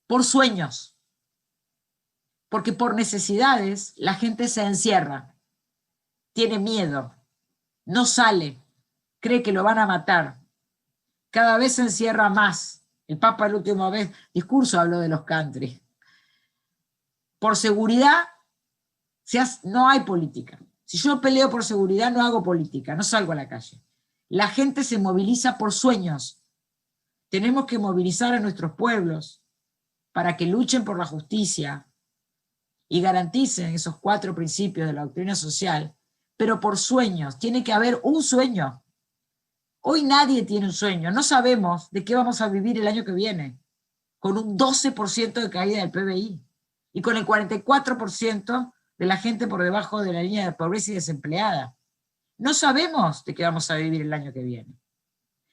por sueños, porque por necesidades la gente se encierra, tiene miedo, no sale, cree que lo van a matar, cada vez se encierra más. El Papa la última vez, discurso habló de los country. Por seguridad, no hay política. Si yo peleo por seguridad, no hago política, no salgo a la calle. La gente se moviliza por sueños. Tenemos que movilizar a nuestros pueblos para que luchen por la justicia y garanticen esos 4 principios de la doctrina social, pero por sueños. Tiene que haber un sueño. Hoy nadie tiene un sueño. No sabemos de qué vamos a vivir el año que viene, con un 12% de caída del PBI y con el 44% de la gente por debajo de la línea de pobreza y desempleada. no sabemos de qué vamos a vivir el año que viene.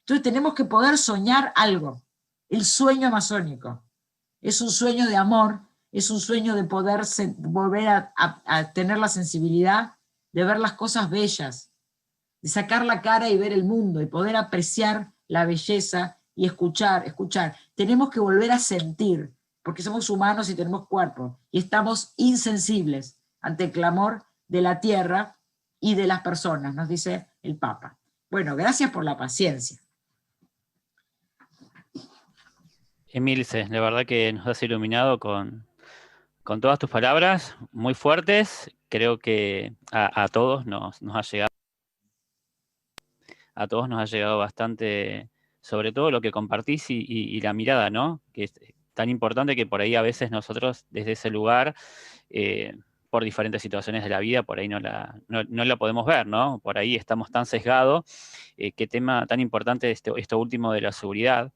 Entonces tenemos que poder soñar algo. El sueño amazónico es un sueño de amor, es un sueño de poder volver a tener la sensibilidad de ver las cosas bellas, de sacar la cara y ver el mundo, y poder apreciar la belleza y escuchar. Tenemos que volver a sentir, porque somos humanos y tenemos cuerpo, y estamos insensibles ante el clamor de la tierra y de las personas, nos dice el Papa. Bueno, gracias por la paciencia. Emilce, la verdad que nos has iluminado con todas tus palabras, muy fuertes. Creo que a todos nos ha llegado. A todos nos ha llegado bastante, sobre todo lo que compartís y la mirada, ¿no? Que es tan importante que por ahí a veces nosotros desde ese lugar, por diferentes situaciones de la vida, por ahí no la podemos ver, ¿no? Por ahí estamos tan sesgados. Qué tema tan importante esto último de la seguridad.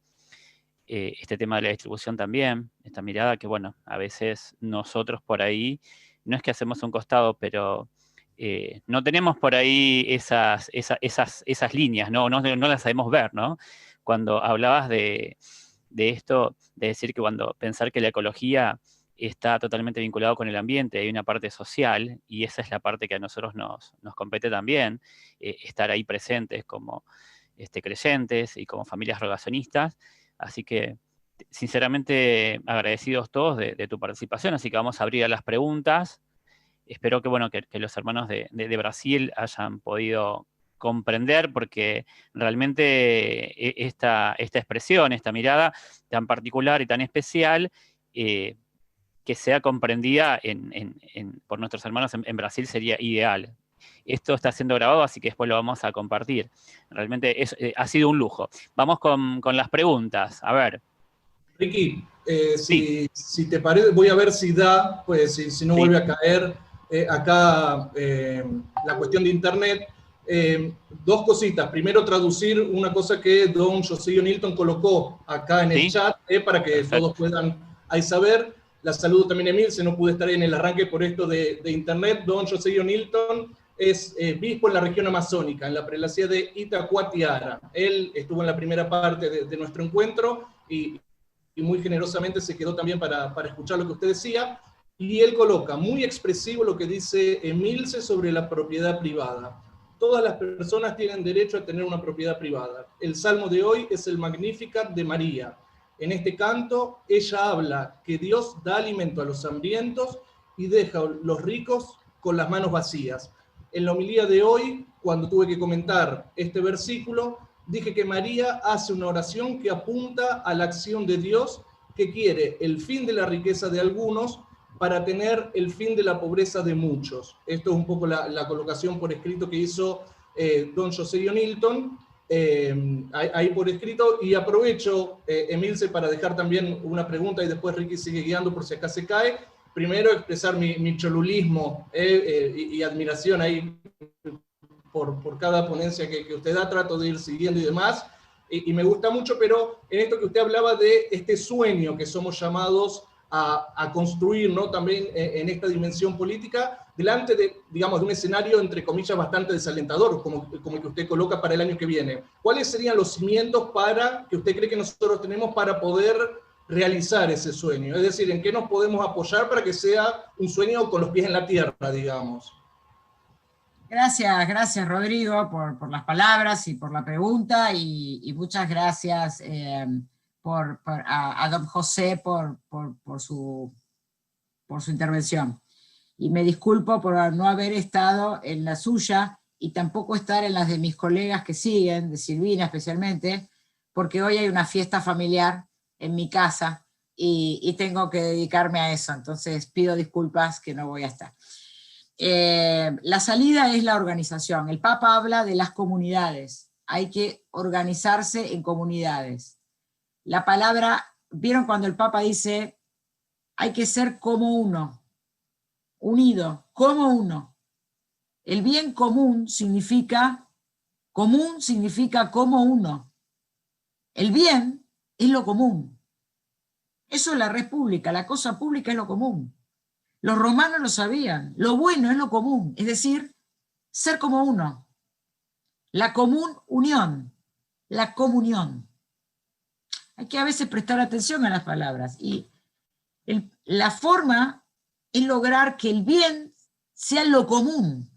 Este tema de la distribución también, esta mirada que, bueno, a veces nosotros por ahí, no es que hacemos un costado, pero no tenemos por ahí esas líneas, ¿no? No las sabemos ver, ¿no? Cuando hablabas de esto, de decir que pensar que la ecología está totalmente vinculado con el ambiente, hay una parte social, y esa es la parte que a nosotros nos compete también, estar ahí presentes como creyentes y como familias rogacionistas. Así que, sinceramente, agradecidos todos de tu participación, así que vamos a abrir a las preguntas. Espero que, bueno, que los hermanos de Brasil hayan podido comprender, porque realmente esta expresión, esta mirada tan particular y tan especial, que sea comprendida por nuestros hermanos en Brasil sería ideal. Esto está siendo grabado, así que después lo vamos a compartir. Realmente ha sido un lujo. Vamos con las preguntas. A ver. Ricky, Sí. si te parece, voy a ver si da, pues si no Sí. vuelve a caer acá la cuestión de internet. Dos cositas. Primero, traducir una cosa que don José Nilton colocó acá en el chat, para que Perfecto. todos puedan ahí saber. La saludo también a Emilce, no pude estar ahí en el arranque por esto de internet. Don José Nilton es obispo en la región amazónica, en la prelacía de Itacoatiara. Él estuvo en la primera parte de nuestro encuentro y muy generosamente se quedó también para escuchar lo que usted decía. Y él coloca muy expresivo lo que dice Emilce sobre la propiedad privada. Todas las personas tienen derecho a tener una propiedad privada. El salmo de hoy es el Magnificat de María. En este canto, ella habla que Dios da alimento a los hambrientos y deja a los ricos con las manos vacías. En la homilía de hoy, cuando tuve que comentar este versículo, dije que María hace una oración que apunta a la acción de Dios, que quiere el fin de la riqueza de algunos para tener el fin de la pobreza de muchos. Esto es un poco la colocación por escrito que hizo don José Nilton, ahí por escrito, y aprovecho, Emilce, para dejar también una pregunta y después Ricky sigue guiando por si acá se cae. Primero, expresar mi cholulismo y admiración ahí por cada ponencia que usted da, trato de ir siguiendo y demás, y me gusta mucho, pero en esto que usted hablaba de este sueño que somos llamados a construir, ¿no? También en esta dimensión política, delante de, digamos, de un escenario, entre comillas, bastante desalentador, como el que usted coloca para el año que viene. ¿Cuáles serían los cimientos que usted cree que nosotros tenemos para poder realizar ese sueño? Es decir, ¿en qué nos podemos apoyar para que sea un sueño con los pies en la tierra, digamos? Gracias Rodrigo por las palabras y por la pregunta, y muchas gracias a don José por su intervención. Y me disculpo por no haber estado en la suya y tampoco estar en las de mis colegas que siguen, de Silvina especialmente, porque hoy hay una fiesta familiar en mi casa y tengo que dedicarme a eso, entonces pido disculpas que no voy a estar. La salida es la organización. El Papa habla de las comunidades. Hay que organizarse en comunidades. La palabra, ¿vieron cuando el Papa dice hay que ser como uno, unido, como uno? El bien común significa como uno. El bien es lo común. Eso es la red pública, la cosa pública es lo común. Los romanos lo sabían, lo bueno es lo común, es decir, ser como uno. la común unión, la comunión. Hay que a veces prestar atención a las palabras, y la forma es lograr que el bien sea lo común,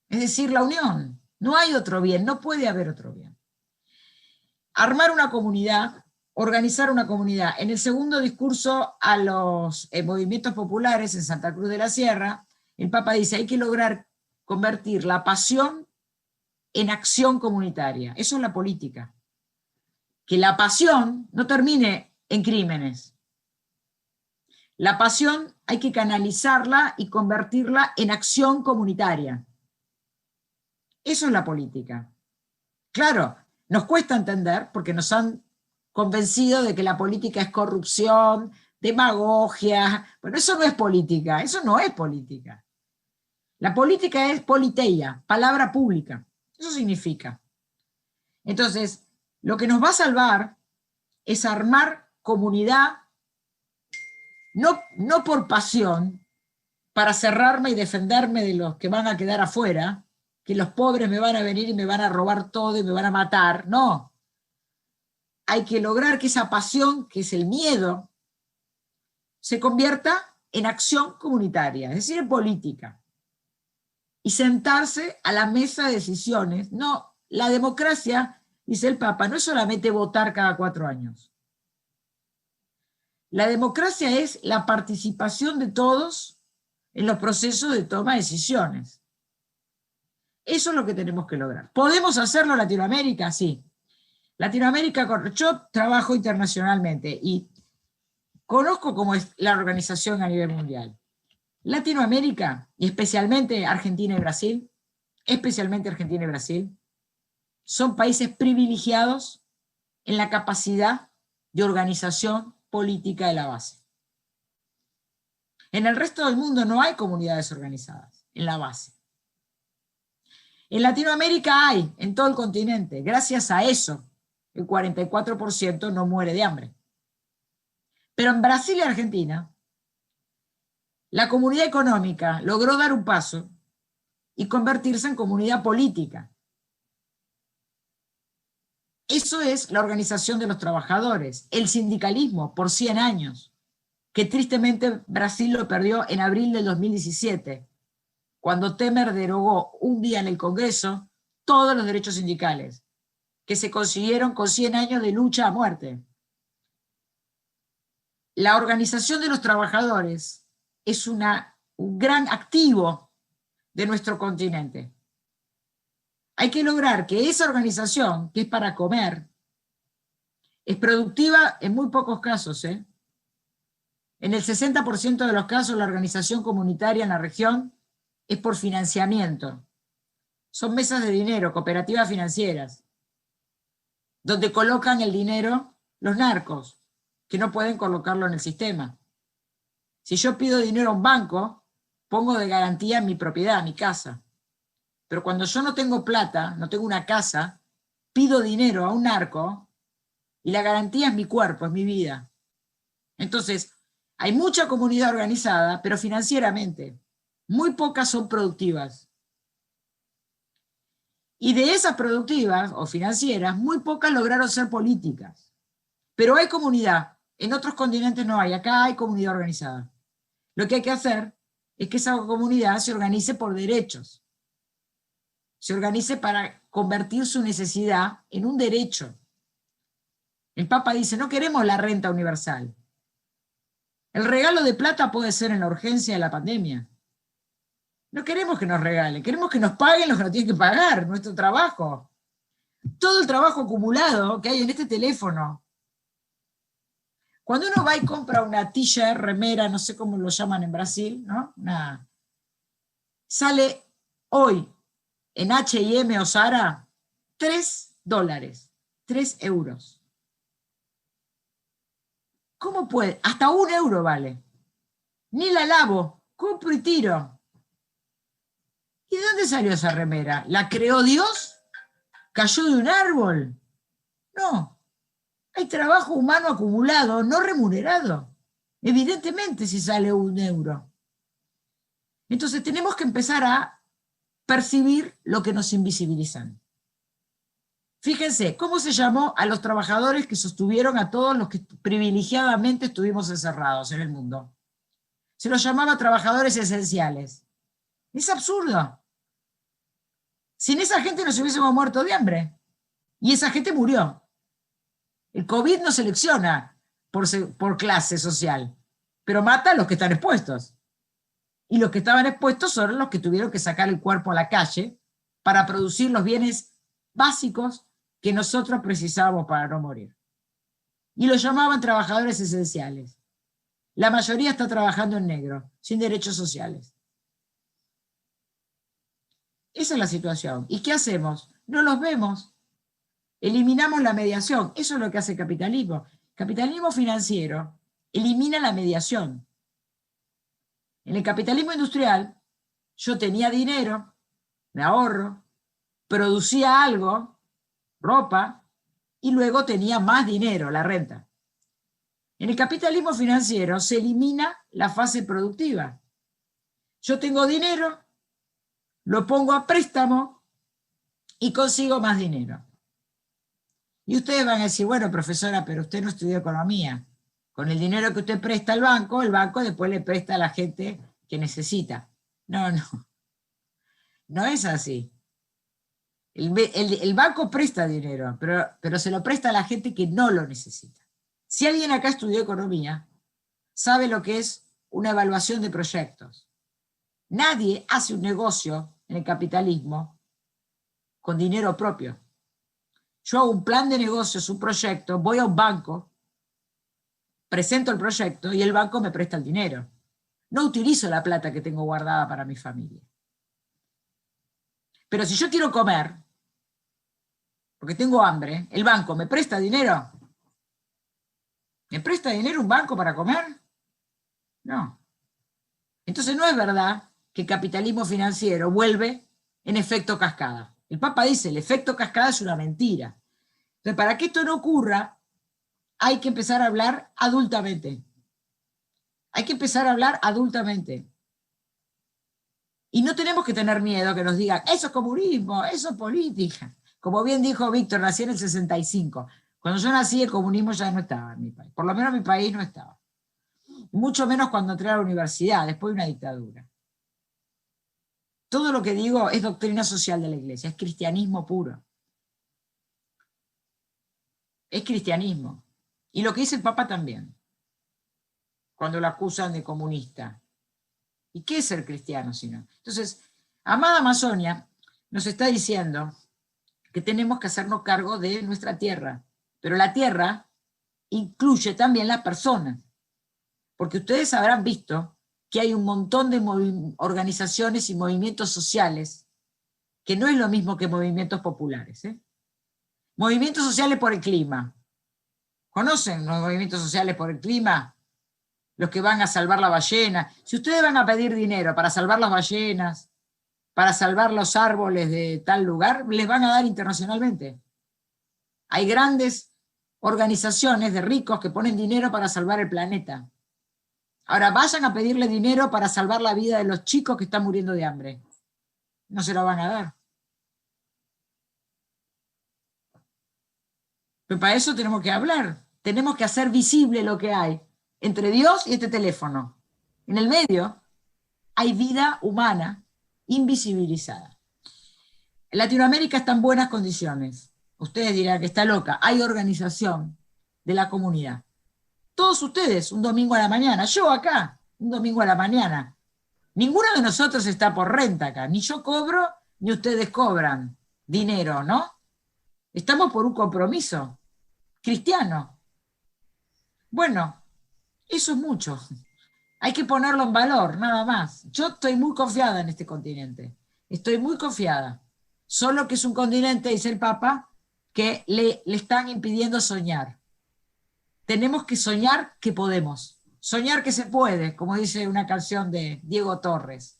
es decir, la unión. No hay otro bien, no puede haber otro bien. Armar una comunidad, organizar una comunidad. En el segundo discurso a los movimientos populares en Santa Cruz de la Sierra, el Papa dice, hay que lograr convertir la pasión en acción comunitaria. Eso es la política. Que la pasión no termine en crímenes. La pasión hay que canalizarla y convertirla en acción comunitaria. Eso es la política. Claro, nos cuesta entender porque nos han convencido de que la política es corrupción, demagogia. Bueno, eso no es política, eso no es política. La política es politeia, palabra pública. Eso significa. Entonces, lo que nos va a salvar es armar comunidad, no por pasión, para cerrarme y defenderme de los que van a quedar afuera, que los pobres me van a venir y me van a robar todo y me van a matar. No. Hay que lograr que esa pasión, que es el miedo, se convierta en acción comunitaria, es decir, en política. Y sentarse a la mesa de decisiones. No, la democracia, dice el Papa, no es solamente votar cada 4 años. La democracia es la participación de todos en los procesos de toma de decisiones. Eso es lo que tenemos que lograr. ¿Podemos hacerlo en Latinoamérica? Sí. Latinoamérica, yo trabajo internacionalmente y conozco cómo es la organización a nivel mundial. Latinoamérica, y especialmente Argentina y Brasil, son países privilegiados en la capacidad de organización política de la base. En el resto del mundo no hay comunidades organizadas en la base. En Latinoamérica hay, en todo el continente. Gracias a eso, el 44% no muere de hambre. Pero en Brasil y Argentina, la comunidad económica logró dar un paso y convertirse en comunidad política. Eso es la organización de los trabajadores, el sindicalismo por 100 años, que tristemente Brasil lo perdió en abril del 2017, cuando Temer derogó un día en el Congreso todos los derechos sindicales, que se consiguieron con 100 años de lucha a muerte. La organización de los trabajadores es un gran activo de nuestro continente. Hay que lograr que esa organización, que es para comer, es productiva en muy pocos casos. En el 60% de los casos la organización comunitaria en la región es por financiamiento. Son mesas de dinero, cooperativas financieras, donde colocan el dinero los narcos, que no pueden colocarlo en el sistema. Si yo pido dinero a un banco, pongo de garantía mi propiedad, mi casa. Pero cuando yo no tengo plata, no tengo una casa, pido dinero a un narco y la garantía es mi cuerpo, es mi vida. Entonces, hay mucha comunidad organizada, pero financieramente. Muy pocas son productivas. Y de esas productivas o financieras, muy pocas lograron ser políticas. Pero hay comunidad. En otros continentes no hay. Acá hay comunidad organizada. Lo que hay que hacer es que esa comunidad se organice por derechos. Se organice para convertir su necesidad en un derecho. El Papa dice, no queremos la renta universal. El regalo de plata puede ser en la urgencia de la pandemia. No queremos que nos regalen, queremos que nos paguen los que nos tienen que pagar, nuestro trabajo. Todo el trabajo acumulado que hay en este teléfono. Cuando uno va y compra una t-shirt, remera, no sé cómo lo llaman en Brasil, ¿no? Sale hoy en H&M o Zara $3, 3 euros. ¿Cómo puede? Hasta €1 vale. Ni la lavo, compro y tiro. ¿Y de dónde salió esa remera? ¿La creó Dios? ¿Cayó de un árbol? No. Hay trabajo humano acumulado, no remunerado. Evidentemente si sale €1. Entonces tenemos que empezar a percibir lo que nos invisibilizan. Fíjense, ¿cómo se llamó a los trabajadores que sostuvieron a todos los que privilegiadamente estuvimos encerrados en el mundo? Se los llamaba trabajadores esenciales. Es absurdo. Sin esa gente nos hubiésemos muerto de hambre. Y esa gente murió. El COVID no selecciona por clase social, pero mata a los que están expuestos. Y los que estaban expuestos son los que tuvieron que sacar el cuerpo a la calle para producir los bienes básicos que nosotros precisábamos para no morir. Y los llamaban trabajadores esenciales. La mayoría está trabajando en negro, sin derechos sociales. Esa es la situación. ¿Y qué hacemos? No los vemos. Eliminamos la mediación. Eso es lo que hace el capitalismo. El capitalismo financiero elimina la mediación. En el capitalismo industrial, yo tenía dinero, me ahorro, producía algo, ropa, y luego tenía más dinero, la renta. En el capitalismo financiero se elimina la fase productiva. Yo tengo dinero, lo pongo a préstamo y consigo más dinero. Y ustedes van a decir, bueno, profesora, pero usted no estudió economía. Con el dinero que usted presta al banco, el banco después le presta a la gente que necesita. No, no. No es así. El banco presta dinero, pero se lo presta a la gente que no lo necesita. Si alguien acá estudió economía, sabe lo que es una evaluación de proyectos. Nadie hace un negocio en el capitalismo con dinero propio. Yo hago un plan de negocios, un proyecto, voy a un banco, presento el proyecto y el banco me presta el dinero. No utilizo la plata que tengo guardada para mi familia. Pero si yo quiero comer, porque tengo hambre, ¿el banco me presta dinero? ¿Me presta dinero un banco para comer? No. Entonces no es verdad que el capitalismo financiero vuelve en efecto cascada. El Papa dice, el efecto cascada es una mentira. Entonces, para que esto no ocurra, hay que empezar a hablar adultamente. Hay que empezar a hablar adultamente. Y no tenemos que tener miedo a que nos digan, eso es comunismo, eso es política. Como bien dijo Víctor, nací en el 65. Cuando yo nací, el comunismo ya no estaba en mi país. Por lo menos en mi país no estaba. Mucho menos cuando entré a la universidad, después de una dictadura. Todo lo que digo es doctrina social de la Iglesia, es cristianismo puro. Es cristianismo. Y lo que dice el Papa también, cuando lo acusan de comunista. ¿Y qué es ser cristiano si no? Entonces, amada Amazonia nos está diciendo que tenemos que hacernos cargo de nuestra tierra, pero la tierra incluye también las personas, porque ustedes habrán visto que hay un montón de organizaciones y movimientos sociales, que no es lo mismo que movimientos populares. Movimientos sociales por el clima. ¿Conocen los movimientos sociales por el clima? Los que van a salvar la ballena. Si ustedes van a pedir dinero para salvar las ballenas, para salvar los árboles de tal lugar, les van a dar internacionalmente. Hay grandes organizaciones de ricos que ponen dinero para salvar el planeta. Ahora vayan a pedirle dinero para salvar la vida de los chicos que están muriendo de hambre. No se lo van a dar. Pero para eso tenemos que hablar. Tenemos que hacer visible lo que hay entre Dios y este teléfono. En el medio hay vida humana invisibilizada. En Latinoamérica está en buenas condiciones. Ustedes dirán que está loca. Hay organización de la comunidad. Todos ustedes, un domingo a la mañana. Yo acá, un domingo a la mañana. Ninguno de nosotros está por renta acá. Ni yo cobro, ni ustedes cobran dinero, ¿no? Estamos por un compromiso cristiano. Bueno, eso es mucho. Hay que ponerlo en valor, nada más. Yo estoy muy confiada en este continente. Estoy muy confiada. Solo que es un continente, dice el Papa, que le están impidiendo soñar. Tenemos que soñar que podemos. Soñar que se puede, como dice una canción de Diego Torres.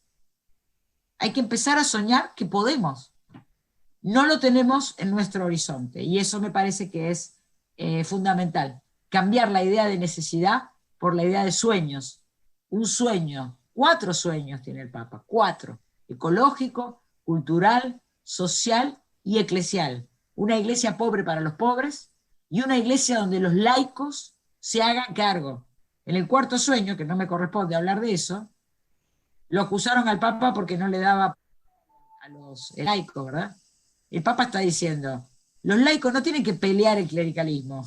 Hay que empezar a soñar que podemos. No lo tenemos en nuestro horizonte. Y eso me parece que es fundamental. Cambiar la idea de necesidad por la idea de sueños. Un sueño, 4 sueños tiene el Papa, 4. Ecológico, cultural, social y eclesial. una iglesia pobre para los pobres y una iglesia donde los laicos se hagan cargo. En el cuarto sueño, que no me corresponde hablar de eso, lo acusaron al Papa porque no le daba a los laicos, ¿verdad? El Papa está diciendo, los laicos no tienen que pelear el clericalismo.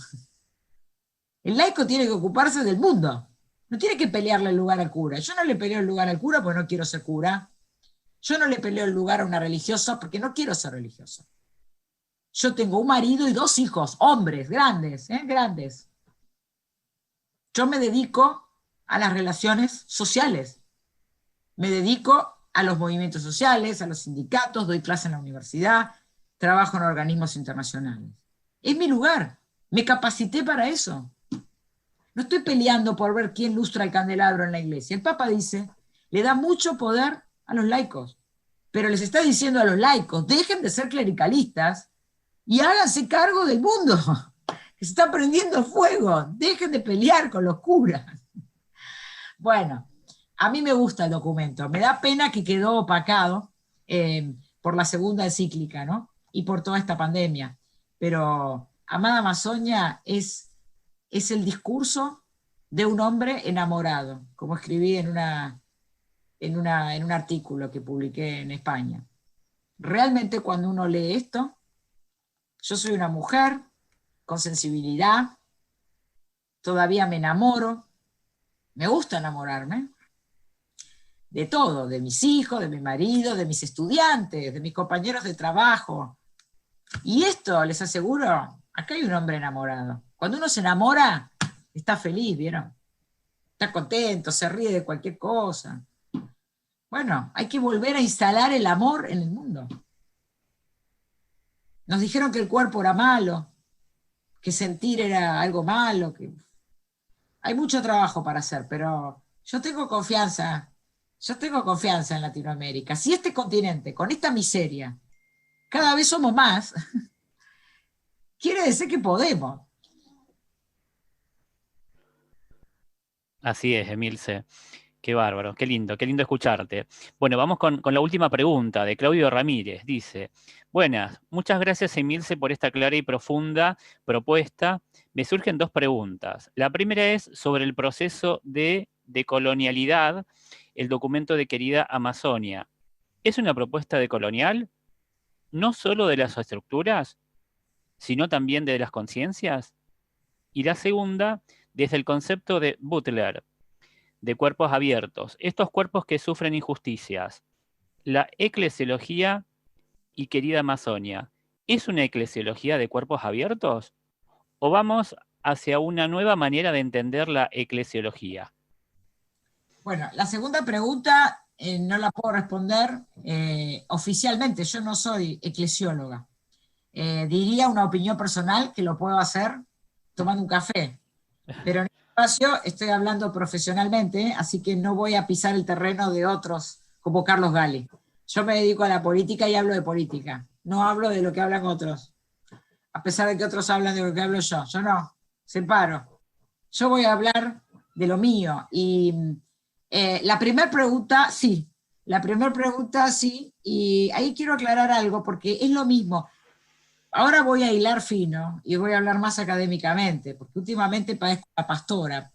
El laico tiene que ocuparse del mundo. No tiene que pelearle el lugar al cura. Yo no le peleo el lugar al cura porque no quiero ser cura. Yo no le peleo el lugar a una religiosa porque no quiero ser religiosa. Yo tengo un marido y 2 hijos, hombres, grandes, grandes. Yo me dedico a las relaciones sociales. Me dedico a los movimientos sociales, a los sindicatos, doy clase en la universidad, trabajo en organismos internacionales. Es mi lugar. Me capacité para eso. No estoy peleando por ver quién lustra el candelabro en la iglesia. El Papa dice, le da mucho poder a los laicos, pero les está diciendo a los laicos, dejen de ser clericalistas y háganse cargo del mundo, que se está prendiendo fuego, dejen de pelear con los curas. Bueno, a mí me gusta el documento, me da pena que quedó opacado por la segunda encíclica, ¿no? Y por toda esta pandemia, pero Amada Amazonia es el discurso de un hombre enamorado, como escribí en un artículo que publiqué en España. Realmente cuando uno lee esto, yo soy una mujer con sensibilidad, todavía me enamoro, me gusta enamorarme, de todo, de mis hijos, de mi marido, de mis estudiantes, de mis compañeros de trabajo. Y esto, les aseguro, acá hay un hombre enamorado. Cuando uno se enamora, está feliz, ¿vieron? Está contento, se ríe de cualquier cosa. Bueno, hay que volver a instalar el amor en el mundo. Nos dijeron que el cuerpo era malo, que sentir era algo malo, que hay mucho trabajo para hacer, pero yo tengo confianza en Latinoamérica. Si este continente, con esta miseria, cada vez somos más, quiere decir que podemos. Así es, Emilce. Qué bárbaro, qué lindo escucharte. Bueno, vamos con la última pregunta de Claudio Ramírez. Dice, buenas, muchas gracias Emilce por esta clara y profunda propuesta. Me surgen 2 preguntas. La primera es sobre el proceso de decolonialidad, el documento de Querida Amazonia. ¿Es una propuesta decolonial? ¿No solo de las estructuras, sino también de las conciencias? Y la segunda, desde el concepto de Butler, de cuerpos abiertos, estos cuerpos que sufren injusticias. La eclesiología y Querida Amazonia, ¿es una eclesiología de cuerpos abiertos? ¿O vamos hacia una nueva manera de entender la eclesiología? Bueno, la segunda pregunta no la puedo responder oficialmente, yo no soy eclesióloga. Diría una opinión personal que lo puedo hacer tomando un café, pero en este espacio estoy hablando profesionalmente, así que no voy a pisar el terreno de otros como Carlos Gali. Yo me dedico a la política y hablo de política, no hablo de lo que hablan otros, a pesar de que otros hablan de lo que hablo yo no, separo. Yo voy a hablar de lo mío y la primera pregunta, sí, y ahí quiero aclarar algo porque es lo mismo. Ahora voy a hilar fino y voy a hablar más académicamente, porque últimamente parezco la pastora,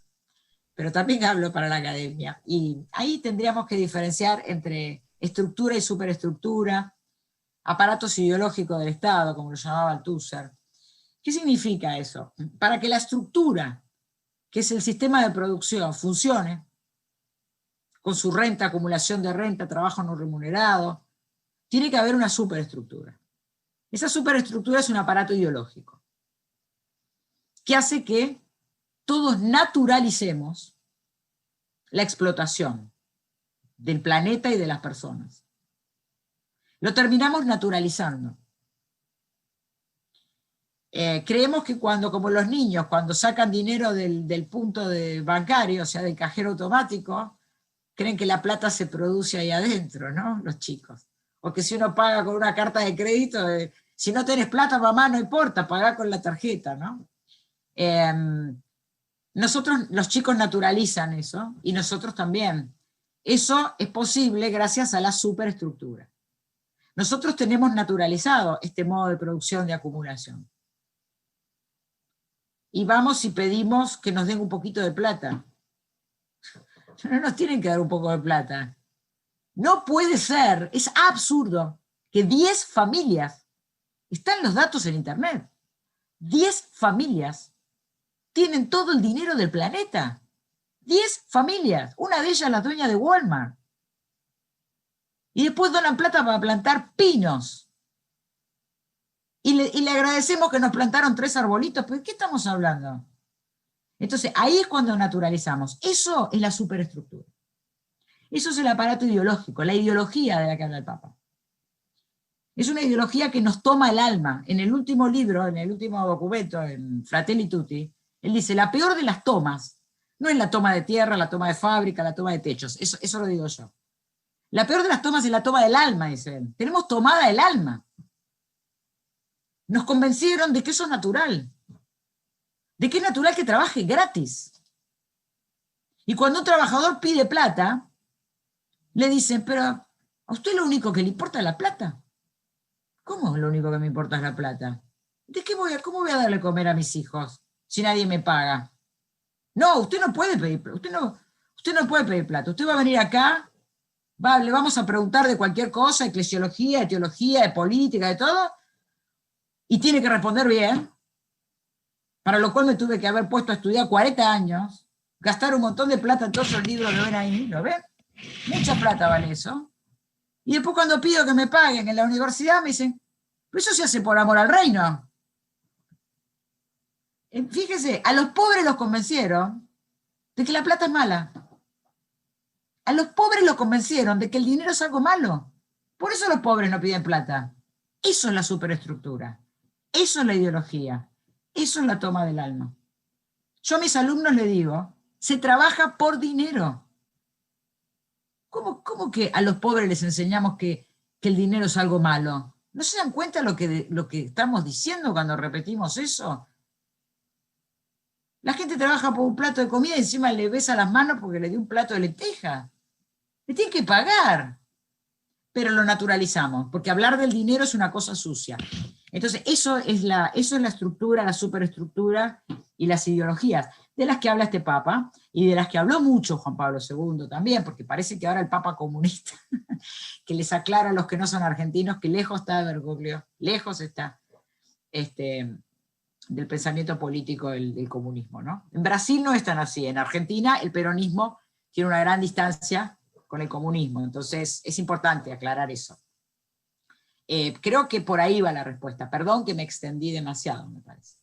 pero también hablo para la academia. Y ahí tendríamos que diferenciar entre estructura y superestructura, aparatos ideológicos del Estado, como lo llamaba Althusser. ¿Qué significa eso? Para que la estructura, que es el sistema de producción, funcione, con su renta, acumulación de renta, trabajo no remunerado, tiene que haber una superestructura. Esa superestructura es un aparato ideológico que hace que todos naturalicemos la explotación del planeta y de las personas. Lo terminamos naturalizando. Creemos que como los niños, cuando sacan dinero del punto bancario, o sea, del cajero automático, creen que la plata se produce ahí adentro, ¿no? Los chicos. O que si uno paga con una carta de crédito, si no tenés plata, mamá, no importa, pagá con la tarjeta, ¿no? Nosotros, los chicos naturalizan eso, y nosotros también. Eso es posible gracias a la superestructura. Nosotros tenemos naturalizado este modo de producción de acumulación. Y vamos y pedimos que nos den un poquito de plata. No nos tienen que dar un poco de plata. No puede ser, es absurdo, que 10 familias, están los datos en internet, 10 familias tienen todo el dinero del planeta. 10 familias, una de ellas la dueña de Walmart. Y después donan plata para plantar pinos. Y le agradecemos que nos plantaron 3 arbolitos, pero ¿de qué estamos hablando? Entonces, ahí es cuando naturalizamos. Eso es la superestructura. Eso es el aparato ideológico, la ideología de la que habla el Papa. Es una ideología que nos toma el alma. En el último libro, en el último documento, en Fratelli Tutti, él dice, la peor de las tomas, no es la toma de tierra, la toma de fábrica, la toma de techos, eso lo digo yo. La peor de las tomas es la toma del alma, dice él. Tenemos tomada el alma. Nos convencieron de que eso es natural, de que es natural que trabaje gratis. Y cuando un trabajador pide plata, le dicen, pero ¿a usted lo único que le importa es la plata? ¿Cómo lo único que me importa es la plata? ¿Cómo voy a darle a comer a mis hijos si nadie me paga? No, usted no puede pedir plata. Usted no puede pedir plata. Usted va a venir acá, le vamos a preguntar de cualquier cosa, eclesiología, de teología, de política, de todo, y tiene que responder bien, para lo cual me tuve que haber puesto a estudiar 40 años, gastar un montón de plata en todos esos libros que ven ahí, ¿lo ven? Mucha plata vale eso. Y después cuando pido que me paguen en la universidad me dicen, pero eso se hace por amor al reino. Fíjese, a los pobres los convencieron de que la plata es mala. A los pobres los convencieron de que el dinero es algo malo. Por eso los pobres no piden plata. Eso es la superestructura. Eso es la ideología. Eso es la toma del alma. Yo a mis alumnos les digo, se trabaja por dinero. ¿Cómo que a los pobres les enseñamos que el dinero es algo malo? ¿No se dan cuenta lo que estamos diciendo cuando repetimos eso? La gente trabaja por un plato de comida y encima le besa las manos porque le dio un plato de lentejas. Le tienen que pagar. Pero lo naturalizamos, porque hablar del dinero es una cosa sucia. Entonces, eso es la estructura, la superestructura y las ideologías de las que habla este Papa, y de las que habló mucho Juan Pablo II también, porque parece que ahora el Papa comunista, que les aclara a los que no son argentinos que lejos está de Bergoglio, lejos está del pensamiento político del comunismo, ¿no? En Brasil no es tan así, en Argentina el peronismo tiene una gran distancia con el comunismo, entonces es importante aclarar eso. Creo que por ahí va la respuesta. Perdón que me extendí demasiado, me parece.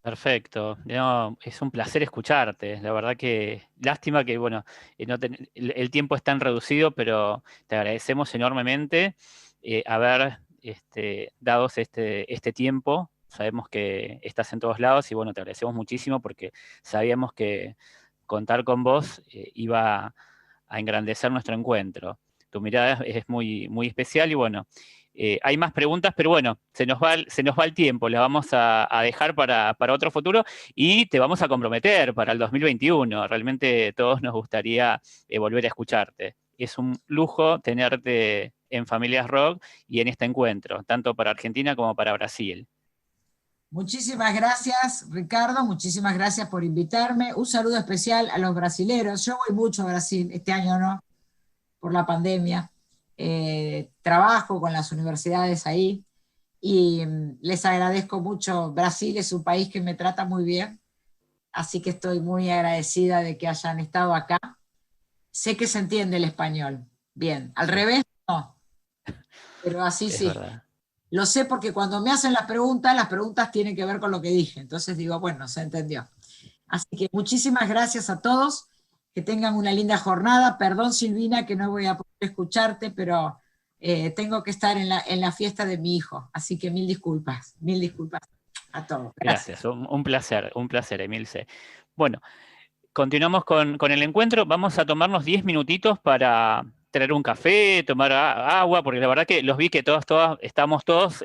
Perfecto. No, es un placer escucharte. La verdad que lástima que, bueno, el tiempo es tan reducido, pero te agradecemos enormemente haber dado este tiempo. Sabemos que estás en todos lados y, bueno, te agradecemos muchísimo porque sabíamos que contar con vos iba a engrandecer nuestro encuentro. Tu mirada es muy, muy especial y, bueno, hay más preguntas, pero bueno, se nos va el tiempo, la vamos a dejar para otro futuro y te vamos a comprometer para el 2021. Realmente todos nos gustaría volver a escucharte. Es un lujo tenerte en Familias Rock y en este encuentro, tanto para Argentina como para Brasil. Muchísimas gracias, Ricardo, muchísimas gracias por invitarme. Un saludo especial a los brasileros. Yo voy mucho a Brasil, este año no, por la pandemia. Trabajo con las universidades ahí y les agradezco mucho. Brasil es un país que me trata muy bien, así que estoy muy agradecida de que hayan estado acá. Sé que se entiende el español bien, al revés no, pero así sí. Verdad. Lo sé porque cuando me hacen las preguntas tienen que ver con lo que dije, entonces digo, bueno, se entendió. Así que muchísimas gracias a todos. Que tengan una linda jornada. Perdón, Silvina, que no voy a poder escucharte, pero tengo que estar en la fiesta de mi hijo. Así que mil disculpas a todos. Gracias, un placer, Emilce. Bueno, continuamos con el encuentro. Vamos a tomarnos 10 minutitos para traer un café, tomar agua, porque la verdad que los vi que estamos todos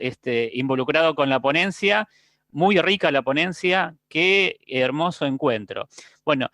involucrados con la ponencia. Muy rica la ponencia, qué hermoso encuentro. Bueno,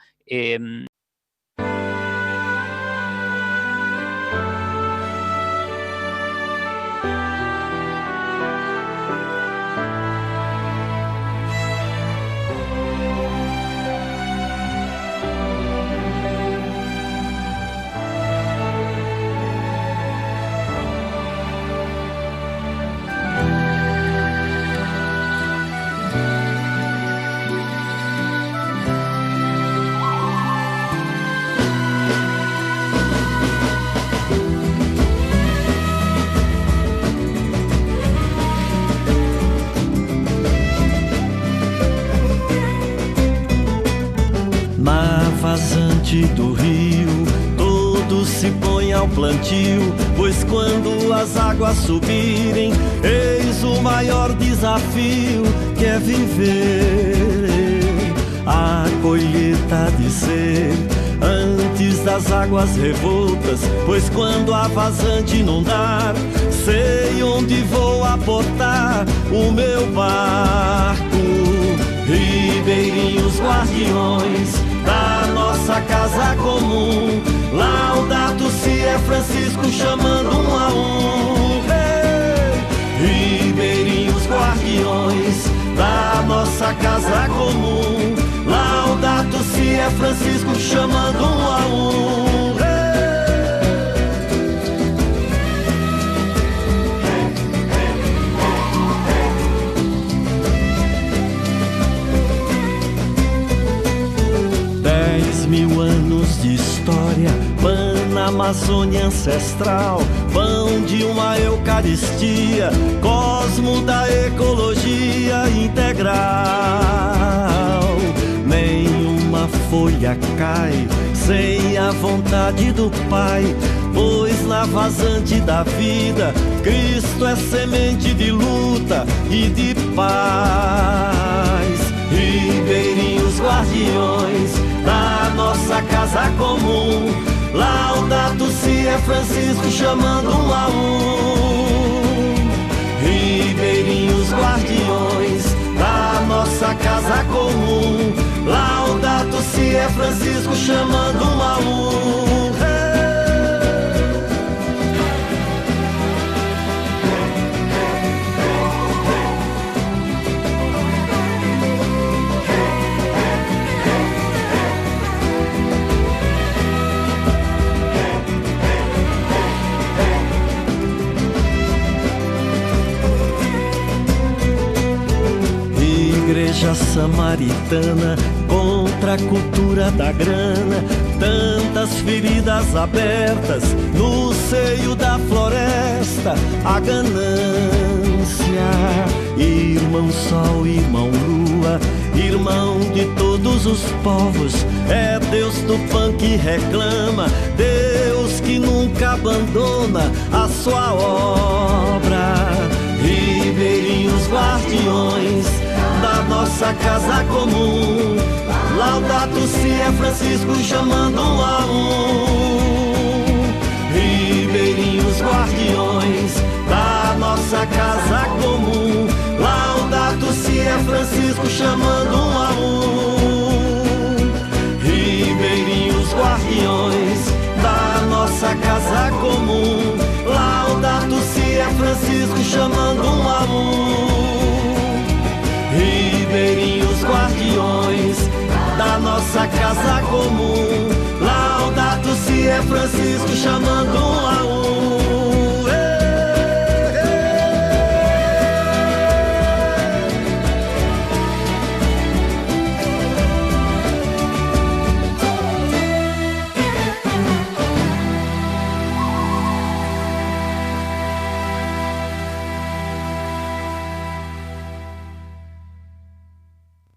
norte do rio, todos se põem ao plantio, pois quando as águas subirem, eis o maior desafio que é viver a colheita de ser antes das águas revoltas, pois quando a vazante inundar, sei onde vou aportar o meu barco. Ribeirinhos guardiões da nossa casa comum, Laudato Si é Francisco chamando um a um. Hey! Ribeirinhos guardiões da nossa casa comum, Laudato Si é Francisco chamando um a um. Hey! 10.000 anos de história, pão na Amazônia ancestral, pão de uma Eucaristia, cosmo da ecologia integral. Nenhuma folha cai sem a vontade do Pai, pois na vazante da vida Cristo é semente de luta e de paz. Ribeirinhos guardiões da nossa casa comum, Laudato Si é Francisco chamando um a um. Ribeirinhos guardiões da nossa casa comum, Laudato Si é Francisco chamando um a um. Igreja samaritana contra a cultura da grana, tantas feridas abertas no seio da floresta, a ganância. Irmão sol, irmão lua, irmão de todos os povos, é Deus do pão que reclama, Deus que nunca abandona a sua obra. Ribeirinhos guardiões da nossa casa comum, Laudato Si é Francisco chamando um a um. Ribeirinhos guardiões da nossa casa comum, Laudato Si é Francisco chamando um a um. Ribeirinhos guardiões da nossa casa comum, Laudato Si é Francisco chamando um a um. Ribeirinhos guardiões da nossa casa comum, Laudato Si é Francisco chamando um a um.